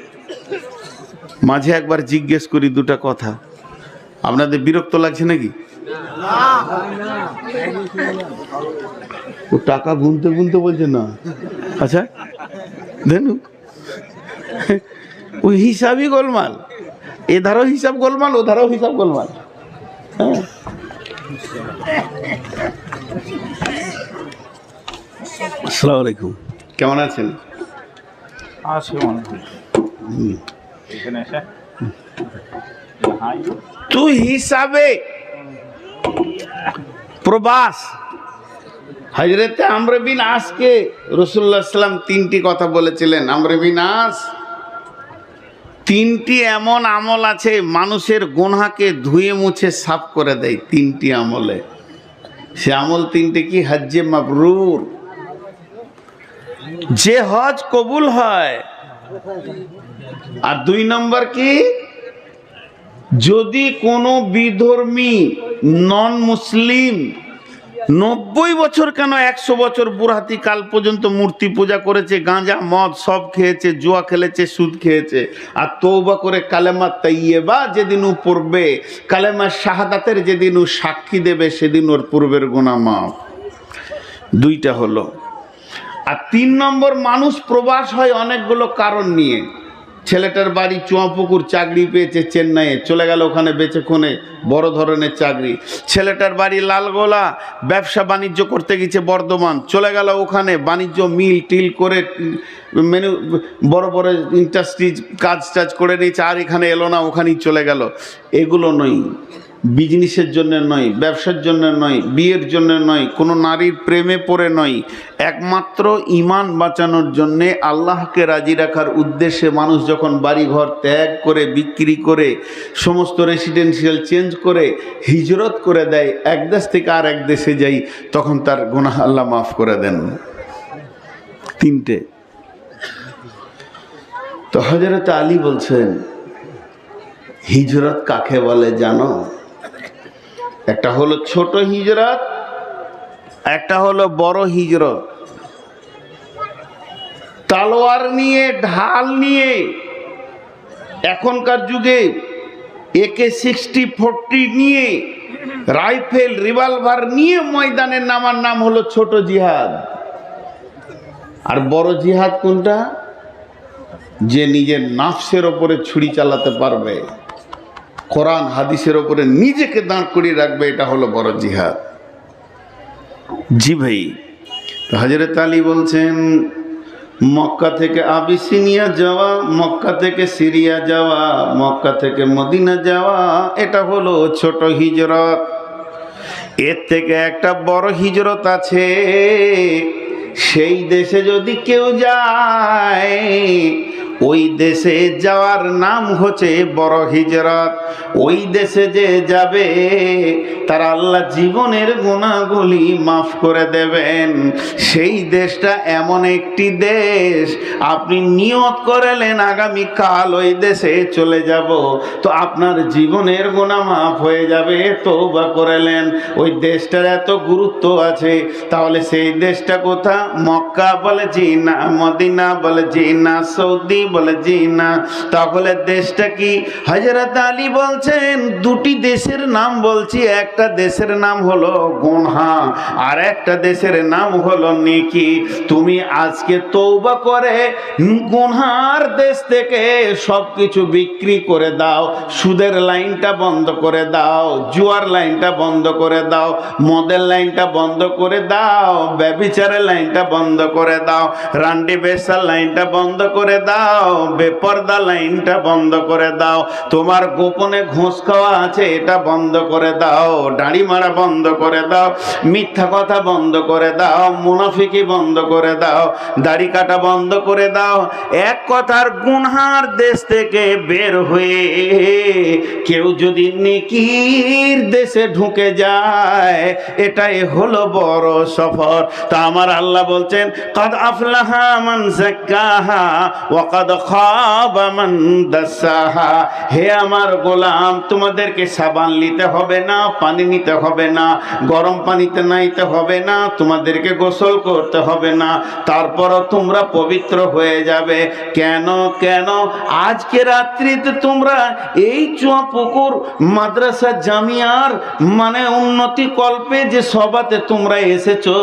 মাঝে একবার জিজ্ঞেস করি 2টা কথা, আপনাদের বিরক্ত লাগছে নাকি? ও টাকা গুনতে গুনতে বলছে না। আচ্ছা দেন, ওই হিসাবই গোলমাল, এধারও হিসাব গোলমাল, ওধারও হিসাব গোলমাল। হ্যাঁ, আসসালামু আলাইকুম, কেমন আছেন? তো হিসাবে প্রবাস। হযরতে আমর বিন আসকে রাসূলুল্লাহ সাল্লাল্লাহু আলাইহি ওয়াসাল্লাম 3টি কথা বলেছিলেন। আমর বিন আস, 3টি এমন আমল আছে মানুষের গুনাহকে ধুয়ে মুছে সাফ করে দেয়। 3টি আমলে, সে আমল 3টি কি? হজ্জে মাবরুর, যে হজ কবুল হয়। আর 2 নম্বর কি? যদি কোনো বিধর্মী নন মুসলিম 90 বছর কেন 100 বছর বুড়াতি কাল পর্যন্ত মূর্তি পূজা করেছে, গাঁজা মদ সব খেয়েছে, জুয়া খেলেছে, সুদ খেয়েছে, আর তওবা করে কালেমা তাইয়্যিবা যেদিন ও পড়বে, কালেমা শাহাদাতের যেদিন ও সাক্ষী দেবে, সেদিন ওর পূর্বের গুনাহ মাফ। 2টা হলো। আর 3 নম্বর, মানুষ প্রবাস হয় অনেকগুলো কারণ নিয়ে। ছেলেটার বাড়ি চুয়াপুকুর, চাকরি পেয়েছে চেন্নাইয়ে, চলে গেল ওখানে বেচেক্ষণে বড় ধরনের চাকরি। ছেলেটার বাড়ি লালগোলা, ব্যবসা বাণিজ্য করতে গেছে বর্ধমান, চলে গেল ওখানে বাণিজ্য মিল টিল করে মেনু বড় বড় ইন্ডাস্ট্রিজ কাজ টাজ করে নিয়েছে, আর এখানে এলো না, ওখানেই চলে গেল। এগুলো নয়, বিজনেসের জন্য নয়, ব্যবসার জন্য নয়, বিয়ের জন্য নয়, কোনো নারীর প্রেমে পড়ে নয়, একমাত্র ঈমান বাঁচানোর জন্যে, আল্লাহকে রাজি রাখার উদ্দেশ্যে মানুষ যখন বাড়িঘর ত্যাগ করে, বিক্রি করে, সমস্ত রেসিডেন্সিয়াল চেঞ্জ করে হিজরত করে দেয়, এক দেশ থেকে আর এক দেশে যাই, তখন তার গুনাহ আল্লাহ মাফ করে দেন। 3টে। তো হযরত আলী বলছেন, হিজরত কাকে বলে জানো? একটা হলো ছোট হিজরত, একটা হলো বড় হিজরত। তলোয়ার নিয়ে, ঢাল নিয়ে, এখনকার যুগে AK-60-40 নিয়ে, রাইফেল রিভলভার নিয়ে ময়দানে নামার নাম হলো ছোট জিহাদ। আর বড় জিহাদ কোনটা? যে নিজের নাফসের ওপরে ছুরি চালাতে পারবে, কোরআন হাদিসের ওপরে নিজেকে দাঁড় করিয়ে রাখবে, এটা হলো বড় জিহাদ। জি ভাই, হযরত আলী বলছেন, মক্কা থেকে আবিসিনিয়া যাওয়া, মক্কা থেকে সিরিয়া যাওয়া, মক্কা থেকে মদিনা যাওয়া, এটা হলো ছোট হিজরত। এর থেকে একটা বড় হিজরত আছে। সেই দেশে যদি কেউ যায়, ওই দেশে যাওয়ার নাম হচ্ছে বড় হিজরত। ওই দেশে যে যাবে তার আল্লাহ জীবনের গুনাহগুলি মাফ করে দেবেন। সেই দেশটা এমন একটি দেশ, আপনি নিয়ত করলেন আগামী কাল ওই দেশে চলে যাব, তো আপনার জীবনের গুনাহ মাফ হয়ে যাবে। তওবা করলেন, ওই দেশটার এত গুরুত্ব আছে, তাহলে সেই দেশটা কোথা? মক্কা বলে জি না, মদিনা বলে জি না, সৌদি বলে জি না, তাহলে দেশটা কি? হযরত আলী বলছেন, 2টি দেশের নাম বলছি, একটা দেশের নাম হলো গুনাহ, আর একটা দেশের নাম হলো নেকি। তুমি আজকে তওবা করে গুনার দেশ থেকে সবকিছু বিক্রি করে দাও, সুদের লাইনটা বন্ধ করে দাও, জুয়ার লাইনটা বন্ধ করে দাও, মদের লাইনটা বন্ধ করে দাও, ব্যভিচারের লাইনটা বন্ধ করে দাও, রান্ডি বেসার লাইনটা বন্ধ করে দাও, দাও, বেপরদা লাইনটা বন্ধ করে দাও, তোমার গোপনে ঘুষ খাওয়া আছে এটা বন্ধ করে দাও, দাড়ি মারা বন্ধ করে দাও, মিথ্যা কথা বন্ধ করে দাও, মুনাফিকি বন্ধ করে দাও, দাড়ি কাটা বন্ধ করে দাও। এক কথার গুনহার দেশ থেকে বের হয়ে কেউ যদি নেকির দেশে ঢুকে যায়, এটাই হলো বড় সফর। তা আমার আল্লাহ বলছেন, কাদ আফলাহা মান যাক্কাহা ওয়া কাদ খাবা মান দাসাহা। হে আমার গোলাম, তোমাদেরকে সাবান নিতে হবে না, পানি নিতে হবে না, গরম পানিতে নাইতে হবে না, তোমাদেরকে গোসল করতে হবে না, তারপরও তোমরা পবিত্র হয়ে যাবে। কেন কেন? আজকে রাত্রিতে তোমরা এই চুয়াপুকুর মাদ্রাসা জামিয়ার মানে উন্নতি কল্পে যে সভাতে তোমরা এসেছো,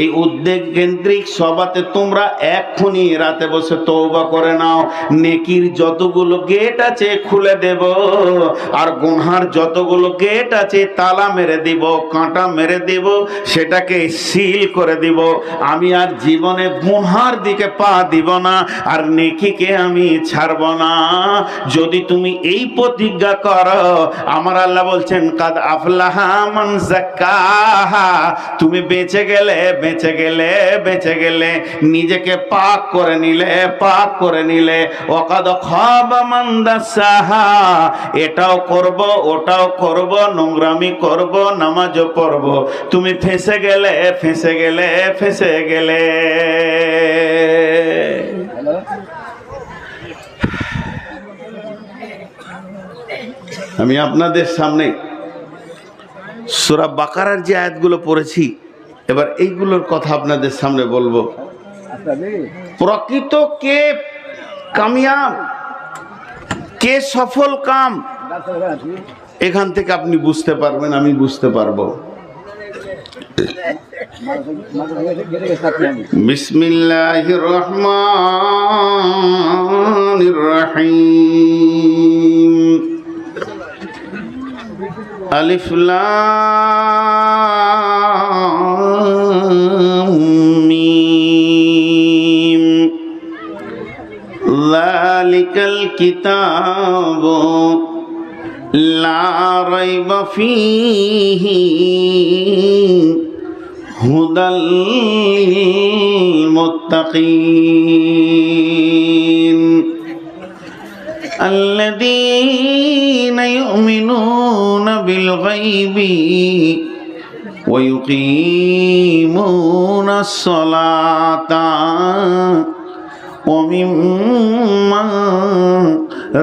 এই উদ্যোগ কেন্দ্রিক সভাতে তোমরা এক্ষুনি রাতে বসে তওবা করে নাও। নেকির যতগুলো গেট আছে খুলে দেব, আর গুনহার যতগুলো গেট আছে তালা মেরে দিব, কাঁটা মেরে দিব, সেটাকে সিল করে দিব। আমি আর জীবনে গুনহার দিকে পা দিব না, আর নেকিকে আমি ছাড়ব না। যদি তুমি এই প্রতিজ্ঞা করো, আমার আল্লাহ বলছেন, কাদ আফলাহা মান যাক্কাহা, তুমি বেঁচে গেলে, বেঁচে গেলে, বেঁচে গেলে, নিজেকে পাক করে নিলে, পাক করে নিলে। ওয়া কাদ খাবা মান দাসাহা, এটাও করব, ওটাও করব, নোংরামি করব, নামাজও পড়ব, তুমি ফেঁসে গেলে, ফেঁসে গেলে, ফেঁসে গেলে। আমি আপনাদের সামনে সূরা বাকারার যে আয়াতগুলো পড়েছি, এবার এইগুলোর কথা আপনাদের সামনে বলবো। প্রকৃত কে কামিয়াব, কে সফল কাম, এখান থেকে আপনি বুঝতে পারবেন, আমি বুঝতে পারবো। বিসমিল্লাহির রহমানির রহিম। আলিফ লাম মিম। যালিকাল কিতাবু লা রাইবা ফীহি হুদাল লিল মুত্তাকিন الذين يؤمنون بالغيب ويقيمون الصلاة ومما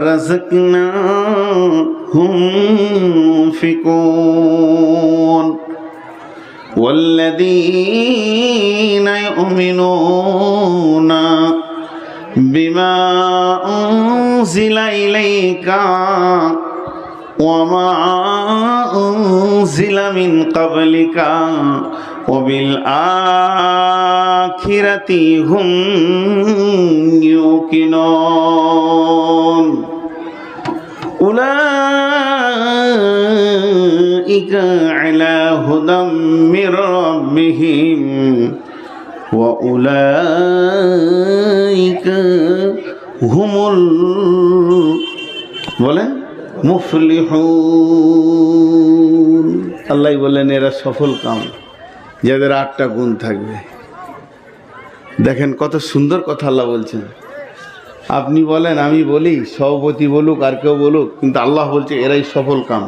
رزقناهم ينفقون والذين يؤمنون بما أنزل إليك وما أنزل من قبلك وبالآخرة هم يوقنون أولئك على هدى من ربهم وأولئك هم বলেন মুফলিহুন। আল্লাহ বলেন এরা সফল কাম, যাদের 8টা গুণ থাকবে। দেখেন কত সুন্দর কথা আল্লাহ বলছেন। আপনি বলেন, আমি বলি, সভাপতি বলুক, আর কেউ বলুক, কিন্তু আল্লাহ বলছে এরাই সফল কাম,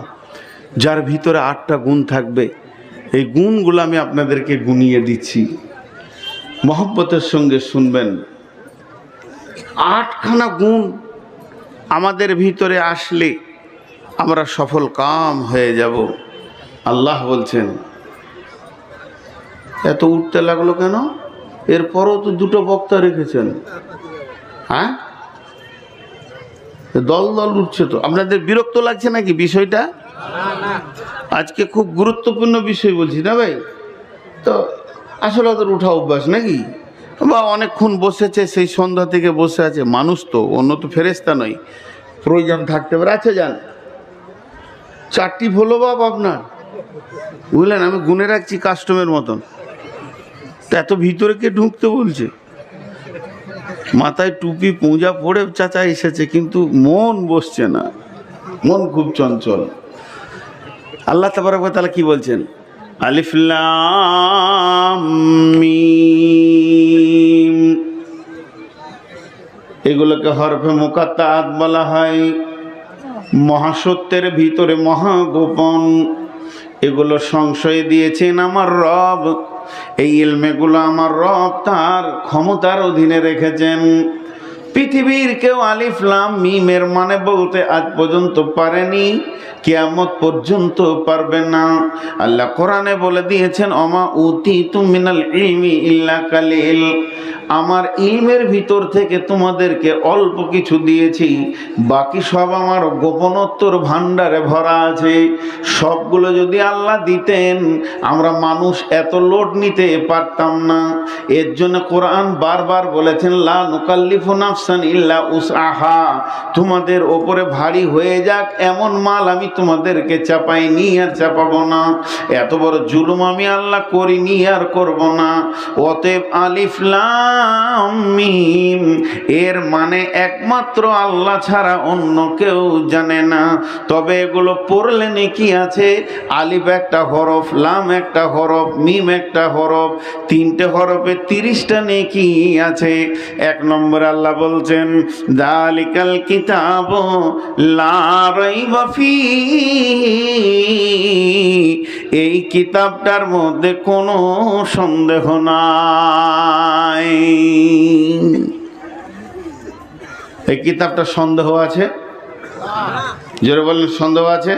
যার ভিতরে 8টা গুণ থাকবে। এই গুণগুলো আমি আপনাদেরকে গুনিয়ে দিচ্ছি, মহব্বতের সঙ্গে শুনবেন। 8খানা গুণ আমাদের ভিতরে আসলে আমরা সফল কাম হয়ে যাব। আল্লাহ বলছেন, এত উঠতে লাগলো কেন? এরপরও তো 2টো বক্তা রেখেছেন, হ্যাঁ? দল দল উঠছে তো। আপনাদের বিরক্ত লাগছে নাকি বিষয়টা? আজকে খুব গুরুত্বপূর্ণ বিষয় বলছি না ভাই? তো আসলে ওদের উঠা অভ্যাস নাকি, বা অনেকক্ষণ বসেছে, সেই সন্ধ্যা থেকে বসে আছে। মানুষ তো, অন্য তো ফেরেশতা নয়, প্রয়োজন থাকতে পারে। আচ্ছা যান, 4টি ভোলো বাপ আপনার, বুঝলেন? আমি গুনে রাখছি কাস্টমের মতন। তা এত ভিতরে কে ঢুকতে বলছে? মাথায় টুপি পূজা পড়ে চাচা এসেছে, কিন্তু মন বসছে না, মন খুব চঞ্চল। আল্লাহ তাবারক ওয়া তাআলা কি বলছেন? আলিফ লাম মিম, এগুলোকে হরফে মুকাত্তাআত বলা হয়। মহাসত্যের ভিতরে মহাগোপন, এগুলো সংশয় দিয়েছেন আমার রব। এই ইলমেগুলো আমার রব তার ক্ষমতার অধীনে রেখেছেন। পৃথিবীর কেউ আলিফ লাম মিমের মানে বলতে আজ পর্যন্ত পারেনি, কিয়ামত পর্যন্ত পারবে না। আল্লাহ কোরআনে বলে দিয়েছেন, অমা উতিতু মিনাল ইলমি ইল্লা কালিল, আমার ইলমের ভিতর থেকে তোমাদেরকে অল্প কিছু দিয়েছি, বাকি সব আমার গোপনোত্তর ভাণ্ডারে ভরা আছে। সবগুলো যদি আল্লাহ দিতেন আমরা মানুষ এত লোড নিতে পারতাম না। এর জন্য কোরআন বারবার বলেছেন, লা নুকাল্লিফু নাফসান ইল্লা উসআহা, তোমাদের ওপরে ভারী হয়ে যাক এমন মাল আমি তোমাদেরকে চাপাইনি আর চাপাবো না। এত বড় জুলুম আমি আল্লাহ করিনি আর করব না। অতএব আলিফ লাম মিম এর মানে একমাত্র আল্লাহ ছাড়া অন্য কেউ জানে না। তবে এগুলো পড়লে নেকি আছে। আলিফ একটা হরফ, লাম একটা হরফ, মিম একটা হরফ, তিনটে হরফে 30টা নেকি আছে। এক নম্বর আল্লাহ বলছেন, যালিকাল কিতাবু লা রাইবা ফীহি, এই কিতাবটার মধ্যে কোনো সন্দেহ নাই। এই কিতাবটা সন্দেহ আছে? জোরে বলেন, সন্দেহ আছে?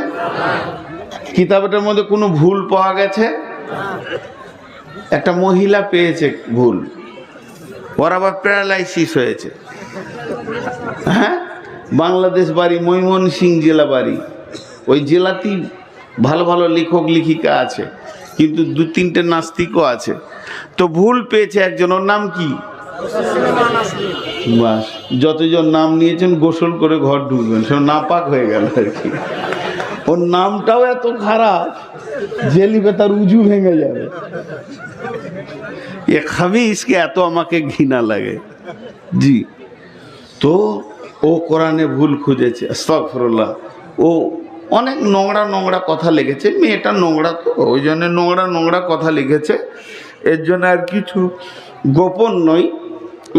কিতাবটার মধ্যে কোনো ভুল পাওয়া গেছে? একটা মহিলা পেয়েছে ভুল, ওর আবার প্যারালাইসিস হয়েছে। হ্যাঁ, বাংলাদেশ বাড়ি, ময়মনসিংহ জেলা বাড়ি। ওই জেলাতেই ভালো ভালো লেখক লেখিকা আছে, কিন্তু 2-3টে নাস্তিকও আছে। তো ভুল পেয়েছে একজন, ওর নাম কি? বাস, যতজন নাম নিয়েছেন গোসল করে ঘর ঢুকবেন, সব নাপাক হয়ে গেল আর কি। ওর নামটাও এত খারাপ, জেলিবে তার উজু ভেঙে যাবে। এ খাবিসকে এত আমাকে ঘৃণা লাগে। জি, তো ও কোরআনে ভুল খুঁজেছে, আস্তাগফিরুল্লাহ। ও অনেক নোংরা নোংরা কথা লিখেছে, মেয়েটা নোংরা, তো ওই জন্য নোংরা নোংরা কথা লিখেছে। এর জন্য আর কিছু গোপন নয়।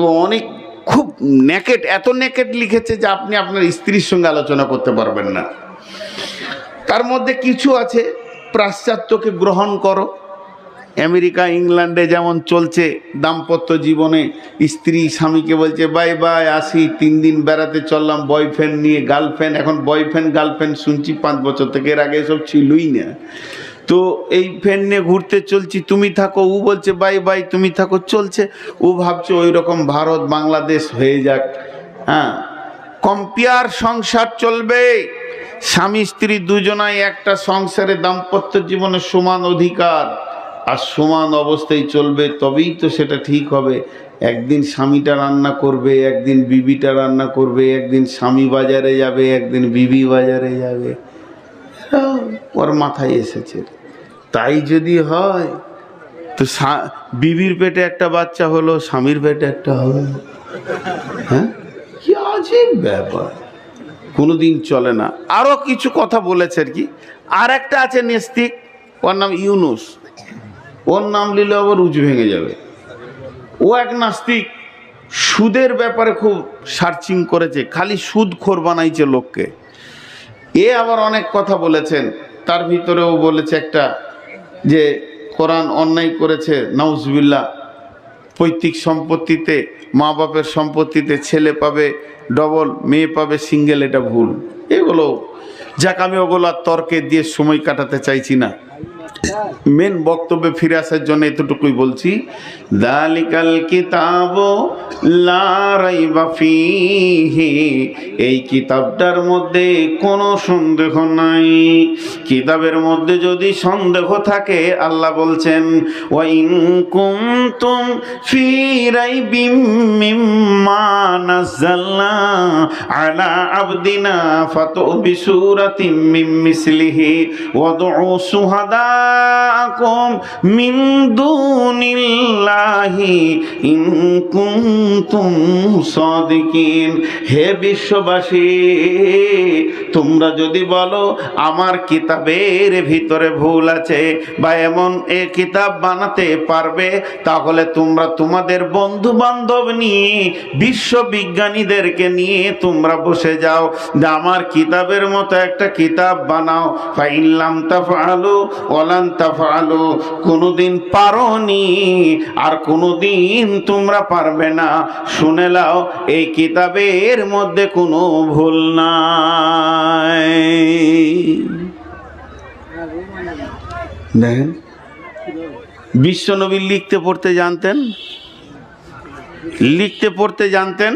ও অনেক খুব নেকেট, এত নেকেট লিখেছে যে আপনি আপনার স্ত্রীর সঙ্গে আলোচনা করতে পারবেন না। তার মধ্যে কিছু আছে, পাশ্চাত্যকে গ্রহণ করো। আমেরিকা ইংল্যান্ডে যেমন চলছে দাম্পত্য জীবনে, স্ত্রী স্বামীকে বলছে বাই বাই, আসি, 3 দিন বেড়াতে চললাম বয়ফ্রেন্ড নিয়ে। গার্লফ্রেন্ড, এখন বয়ফ্রেন্ড গার্লফ্রেন্ড শুনছি 5 বছর থেকে, এর আগে এসব ছিলই না। তো এই ফ্রেন্ড নিয়ে ঘুরতে চলছি, তুমি থাকো, ও বলছে বাই বাই, তুমি থাকো, চলছে। ও ভাবছে ওই রকম ভারত বাংলাদেশ হয়ে যাক। হ্যাঁ, কম্পেয়ার সংসার চলবে। স্বামী স্ত্রী দুজনাই একটা সংসারে দাম্পত্য জীবনে সমান অধিকার আর সমান অবস্থায় চলবে, তবেই তো সেটা ঠিক হবে। একদিন স্বামীটা রান্না করবে, একদিন বিবিটা রান্না করবে, একদিন স্বামী বাজারে যাবে, একদিন বিবি বাজারে যাবে। ওর মাথায় এসেছে। তাই যদি হয় তো বিবির পেটে একটা বাচ্চা হলো, স্বামীর পেটে একটা হবে। হ্যাঁ, কি আজীব ব্যাপার, কোনোদিন চলে না। আরো কিছু কথা বলেছে আর কি। আর একটা আছে নাস্তিক, ওর নাম ইউনুস। ওর নাম নিলে আবার উঁচু ভেঙে যাবে। ও এক নাস্তিক, সুদের ব্যাপারে খুব সার্চিং করেছে, খালি সুদখোর বানাইছে লোককে। এ আবার অনেক কথা বলেছেন। তার ভিতরেও বলেছে একটা, যে কোরআন অন্যায় করেছে, নাউজুবিল্লাহ। পৈতৃক সম্পত্তিতে, মা বাপের সম্পত্তিতে ছেলে পাবে ডবল, মেয়ে পাবে সিঙ্গেল, এটা ভুল। এগুলো যাক, আমি ওগুলো আর তর্কে দিয়ে সময় কাটাতে চাইছি না। মেন বক্তব্যে ফিরে আসার জন্য এতটুকুই বলছি, যালিকাল কিতাবু লা রাইবা ফীহি, এই কিতাবটার মধ্যে কোনো সন্দেহ নাই। কিতাবের মধ্যে যদি সন্দেহ থাকে, আল্লাহ বলছেন ওয়া ইন কুনতুম ফী রাইবিম মিম্মা নাযালনা আলা আবদিনা ফাতু বিসূরাতিম মিন মিসলিহি ওয়াদউ শুহাদা মাআকুম মিন দুনিল্লাহি ইন কুনতুম সাদিকিন। হে বিশ্ববাসী, তোমরা যদি বলো আমার কিতাবের ভিতরে ভুল আছে বা এমন এ কিতাব বানাতে পারবে, তাহলে তোমরা তোমাদের বন্ধু বান্ধব নিয়ে বিশ্ববিজ্ঞানীদেরকে নিয়ে তোমরা বসে যাও যে আমার কিতাবের মতো একটা কিতাব বানাও। ফাইল্লাম তাফআলু ওয়ালান তাফআলু, কোনোদিন পারোনি আর কোনোদিন তোমরা পারবে না। শুনে নাও, এই কিতাবের মধ্যে কোনো ভুল নাই। দেখেন, বিশ্বনবী লিখতে পড়তে জানতেন, লিখতে পড়তে জানতেন।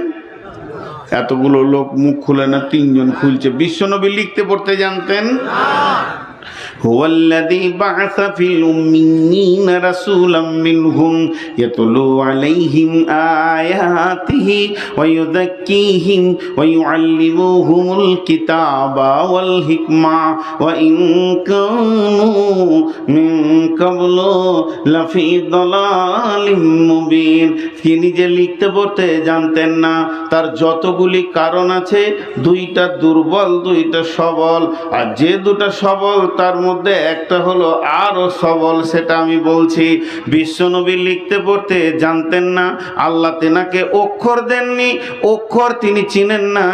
এতগুলো লোক মুখ খুলে না, তিনজন খুলছে। বিশ্বনবী লিখতে পড়তে জানতেন? হুয়াল্লাযী বা'আসা ফিল উম্মিয়্যিনা রাসূলাম মিনহুম ইয়াতলু আলাইহিম আয়াতিহি ওয়া ইউযাক্কিহিম ওয়া ইউআল্লিমুহুমুল কিতাবা ওয়াল হিকমা ওয়া ইন কানু মিন ক্বাবলু লাফি দালালিম মুবিন। তিনি যে লিখতে পড়তে জানতেন না, তার যতগুলি কারণ আছে, দুইটা দুর্বল, দুইটা সবল। আর যে দুটা সবল তার মধ্যে একটা হলো আরো সবল, সেটা আমি বলছি। বিশ্বনবী লিখতে পড়তে জানতেন না, আল্লাহ তেনাকে অক্ষর দেননি, অক্ষর তিনি চিনেন না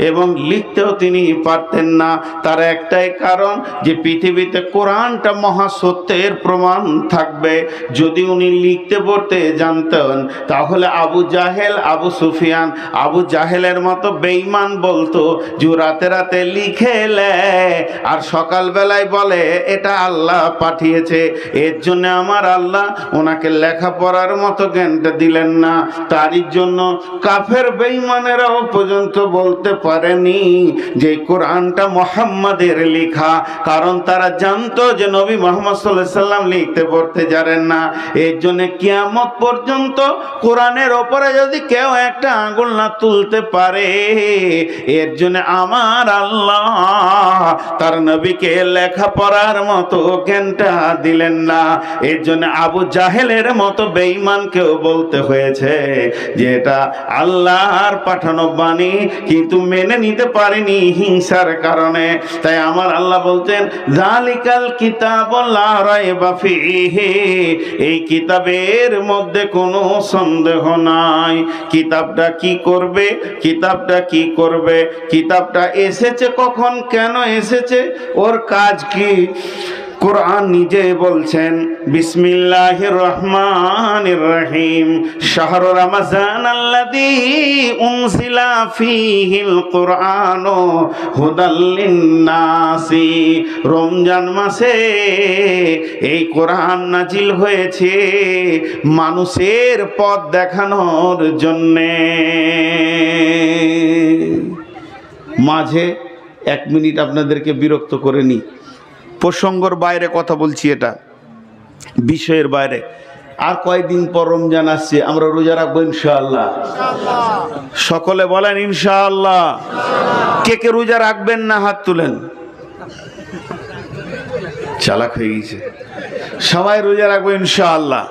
এবং লিখতেও তিনি পারতেন না। তার একটাই কারণ যে পৃথিবীতে কোরআনটা মহাসত্যের প্রমাণ থাকবে। যদি উনি লিখতে পড়তে জানতেন, তাহলে আবু জাহেল, আবু সুফিয়ান, আবু জাহেলের মতো বেঈমান বলতো যে রাতে রাতে লিখে লেয় আর সকালবেলায় বলে এটা আল্লাহ পাঠিয়েছে। এর জন্য আমার আল্লাহ ওনাকে লেখাপড়ার মতো জ্ঞানটা দিলেন না। তারই জন্য কাফের বেঈমানেরাও পর্যন্ত বলতে পারেনি যে কোরআনটা মুহাম্মাদের লেখা, কারণ তারা জানতো যে নবী মুহাম্মদ সাল্লাল্লাহু আলাইহি সাল্লাম লিখতে পড়তে জানেন না। এর জন্য কিয়ামত পর্যন্ত কোরআনের ওপরে যদি কেউ একটা আঙ্গুল না তুলতে পারে, এর জন্য আমার আল্লাহ তার নবীকে লেখাপড়ার মতো জ্ঞানটা দিলেন না। এর জন্য আবু জাহেলের মতো বেঈমানকেও বলতে হয়েছে যে এটা আল্লাহর পাঠানো বাণী, কিন্তু মেনে নিতে পারেনি হিংসার কারণে। তাই আমার আল্লাহ বলতেন যালিকাল কিতাবু লা রাইবা ফীহি, এই কিতাবের মধ্যে কোনো সন্দেহ নাই। কিতাবটা কি করবে, কিতাবটা কি করবে, কিতাবটা এসেছে কখন, কেন এসেছে, ওর কাজ কি? কোরআন নিজে বলছেন বিসমিল্লাহির রহমানির রহিম, শাহরু রমজান আল্লাযী উনজিলা ফীহিল কুরআনু হুদাল লিন-নাসি। রমজান মাসে এই কোরআন নাজিল হয়েছে মানুষের পথ দেখানোর জন্যে। মাঝে 1 মিনিট আপনাদেরকে বিরক্ত করে নি, প্রসঙ্গর বাইরে কথা বলছি, এটা বিষয়ের বাইরে। আর কয়েকদিন পর রমজান আসছে, আমরা রোজা রাখবো ইনশাআল্লাহ। সকলে বলেন ইনশাআল্লাহ। কে কে রোজা রাখবেন না হাত তুলেন। চালাক হয়ে গেছে, সবাই রোজা রাখবো ইনশাআল্লাহ।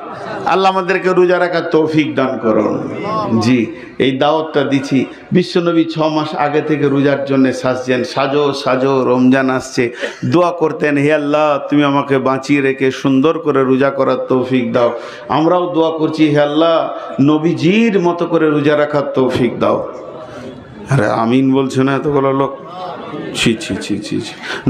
আল্লাহ আমাদেরকে রোজা রাখার তৌফিক দান করুন। জি, এই দাওয়াতটা দিচ্ছি। বিশ্বনবী 6 মাস আগে থেকে রোজার জন্য সাজছেন, সাজো সাজো রমজান আসছে, দোয়া করতেন হে আল্লাহ তুমি আমাকে বাঁচিয়ে রেখে সুন্দর করে রোজা করার তৌফিক দাও। আমরাও দোয়া করছি হে আল্লাহ নবীজির মতো করে রোজা রাখার তৌফিক দাও। আরে আমিন বলছে না এতগুলো লোক। ছি ছি ছি ছি,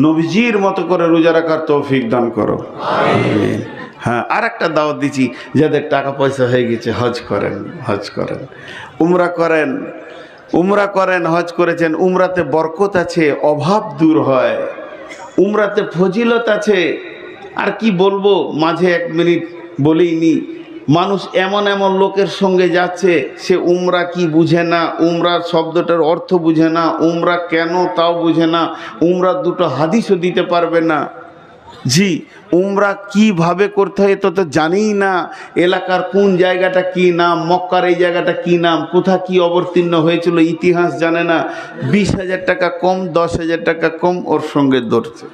নবীজির মতো করে রোজা রাখার তৌফিক দান করো। আমিন। হ্যাঁ, আর একটা দাওয়াত দিচ্ছি, যাদের টাকা পয়সা হয়ে গেছে হজ করেন, হজ করেন, উমরা করেন, উমরা করেন, হজ করেছেন। উমরাতে বরকত আছে, অভাব দূর হয়, উমরাতে ফজিলত আছে। আর কি বলবো, মাঝে 1 মিনিট বলেইনি। মানুষ এমন এমন লোকের সঙ্গে যাচ্ছে, সে উমরা কি বুঝে না, উমরার শব্দটার অর্থ বুঝে না, উমরা কেন তাও বুঝে না, উমরা দুটো হাদিসও দিতে পারবে না। জি, উমরা কিভাবে করতে হয় তো জানেই না, এলাকার কোন জায়গাটা কি নাম, মক্কার এই জায়গাটা কি নাম, কোথা কি অবতীর্ণ হয়েছিল ইতিহাস জানে না। 20,000 টাকা কম, 10,000 টাকা কম ওর সঙ্গে ধরছে।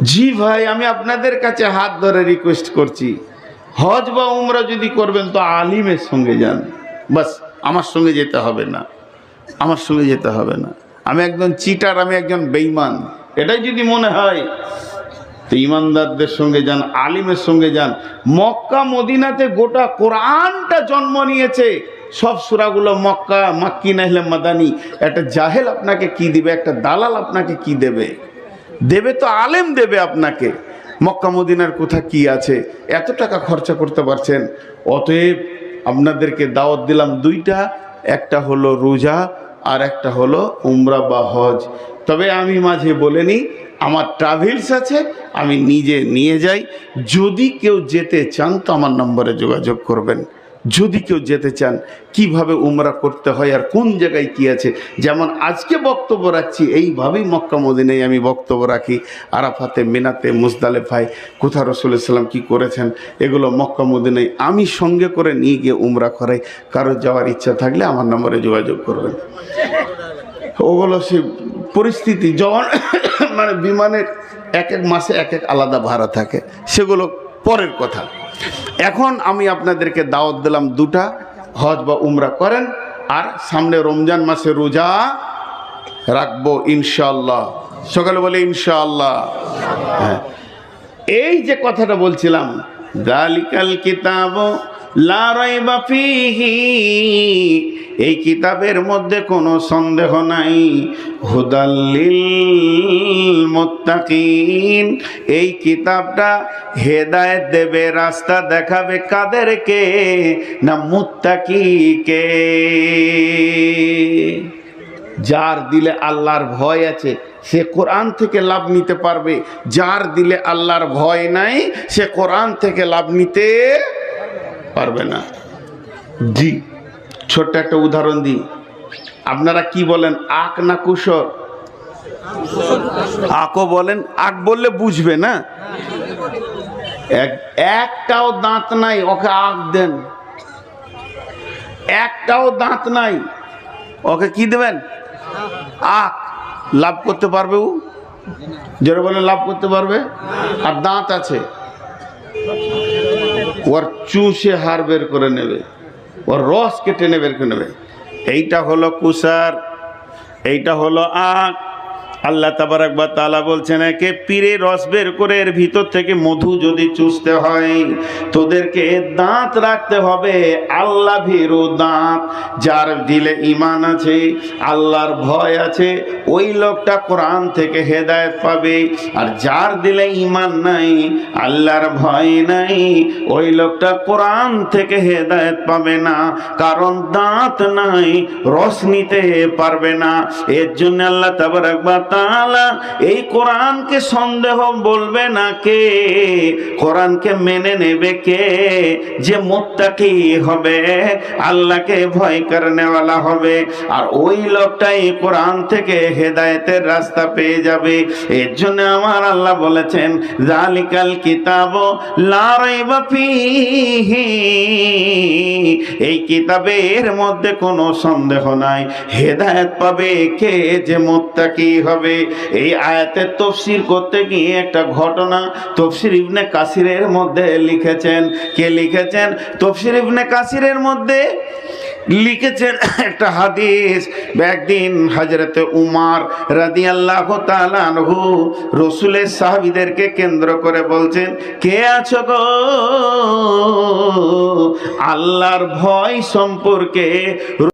জি ভাই, আমি আপনাদের কাছে হাত ধরে রিকোয়েস্ট করছি, হজ বা উমরা যদি করবেন তো আলিমের সঙ্গে যান। বাস, আমার সঙ্গে যেতে হবে না, আমার সঙ্গে যেতে হবে না। আমি একজন চিটার, আমি একজন বেঈমান, এটাই যদি মনে হয় তো ইমানদারদের সঙ্গে যান, আলিমের সঙ্গে যান। মক্কা মদিনাতে গোটা কোরআনটা জন্ম নিয়েছে, সব সূরাগুলো মক্কা মাক্কি না হলে মাদানি। একটা জাহেল আপনাকে কি দিবে, একটা দালাল আপনাকে কি দেবে? দেবে তো আলেম দেবে আপনাকে। মক্কা মদিনার কোথা কি আছে, এত টাকা খরচা করতে পারছেন। অতএব আপনাদেরকে দাওয়াত দিলাম দুইটা, একটা হলো রোজা আর একটা হলো উমরা বা হজ। তবে আমি মাঝে বলিনি, আমার ট্রাভেলস আছে, আমি নিজে নিয়ে যাই। যদি কেউ যেতে চান তো আমার নম্বরে যোগাযোগ করবেন। যদি কেউ যেতে চান কিভাবে উমরা করতে হয় আর কোন জায়গায় কি আছে, যেমন আজকে বক্তব্য রাখছি এইভাবেই মক্কা মদিনায় আমি বক্তব্য রাখি। আরাফাতে, মিনাতে, মুজদালেফায় কোথা রাসূলুল্লাহ সাল্লাল্লাহু আলাইহি ওয়াসাল্লাম কি করেছেন, এগুলো মক্কা মদিনায় আমি সঙ্গে করে নিয়ে গিয়ে উমরা করাই। কারো যাওয়ার ইচ্ছা থাকলে আমার নম্বরে যোগাযোগ করবেন। ওগুলো সে পরিস্থিতি, যখন মানে বিমানের এক এক মাসে এক এক আলাদা ভাড়া থাকে, সেগুলো পরের কথা। এখন আমি আপনাদেরকে দাওয়াত দিলাম দুটা, হজ বা উমরা করেন, আর সামনে রমজান মাসে রোজা রাখবো ইনশাআল্লাহ। সকালে বলে ইনশাআল্লাহ। হ্যাঁ, এই যে কথাটা বলছিলাম, যালিকাল কিতাব লা রাইবা ফীহি, এই কিতাবের মধ্যে কোনো সন্দেহ নাই, হুদাল লিল মুত্তাকিন, এই কিতাবটা হেদায়েত দেবে, রাস্তা দেখাবে কাদেরকে? না মুত্তাকিকে। যার দিলে আল্লাহর ভয় আছে সে কোরআন থেকে লাভ নিতে পারবে, যার দিলে আল্লাহর ভয় নাই সে কোরআন থেকে লাভ নিতে পারবে না। জি, ছোট্ট একটা উদাহরণ দিই। আপনারা কি বলেন, আক না কুসর? আকও বলেন, আক বললে বুঝবে না। একটাও দাঁত নাই, ওকে আক দেন। একটাও দাঁত নাই, ওকে কি দেবেন? আক। লাভ করতে পারবে ও? যারা বলে লাভ করতে পারবে। আর দাঁত আছে, ওর চুষে হাড় বের করে নেবে, ওর রস কেটে বের করে নেবে। এইটা হলো কুসার, এইটা হলো আক। আল্লাহ তাবারক ওয়া তাআলা বলছেন, একে পীরে রস বের করে এর ভিতর থেকে মধু যদি চুষতে হয় তোদেরকে দাঁত রাখতে হবে, আল্লাহ ভীরু দাঁত। যার দিলে ঈমান আছে, আল্লাহর ভয় আছে, ওই লোকটা কোরআন থেকে হেদায়েত পাবে। আর যার দিলে ঈমান নাই, আল্লাহর ভয় নাই, ওই লোকটা কোরআন থেকে হেদায়েত পাবে না। কারণ দাঁত নাই, রস নিতে পারবে না। এর জন্য আল্লাহ তাবারক ওয়া তাআলা এই কোরআনকে সন্দেহ বলবে না কে? কোরআনকে মেনে নেবে কে? যে মুত্তাকি হবে, আল্লাহকে ভয় করনেওয়ালা হবে। আর ওই লোকটাই কোরআন থেকে হেদায়েতের রাস্তা পেয়ে যাবে। এর জন্য আমার আল্লাহ বলেছেন, যালিকাল কিতাব লা রাইবা ফীহি, এই কিতাবের মধ্যে কোনো সন্দেহ নাই, হেদায়েত পাবে কে? যে মুত্তাকি হবে। এই আয়াতের তাফসীর করতে গিয়ে একটা ঘটনা তাফসীর ইবনে কাসিরের মধ্যে লিখেছেন। কে লিখেছেন? তাফসীর ইবনে কাসিরের মধ্যে লিখেছেন একটা হাদিস। একদিন হযরতে উমর রাদিয়াল্লাহু তাআলা আনহু রাসূলের সাহাবীদেরকে কেন্দ্র করে বলছেন, কে আছো গো আল্লাহর ভয় সম্পর্কে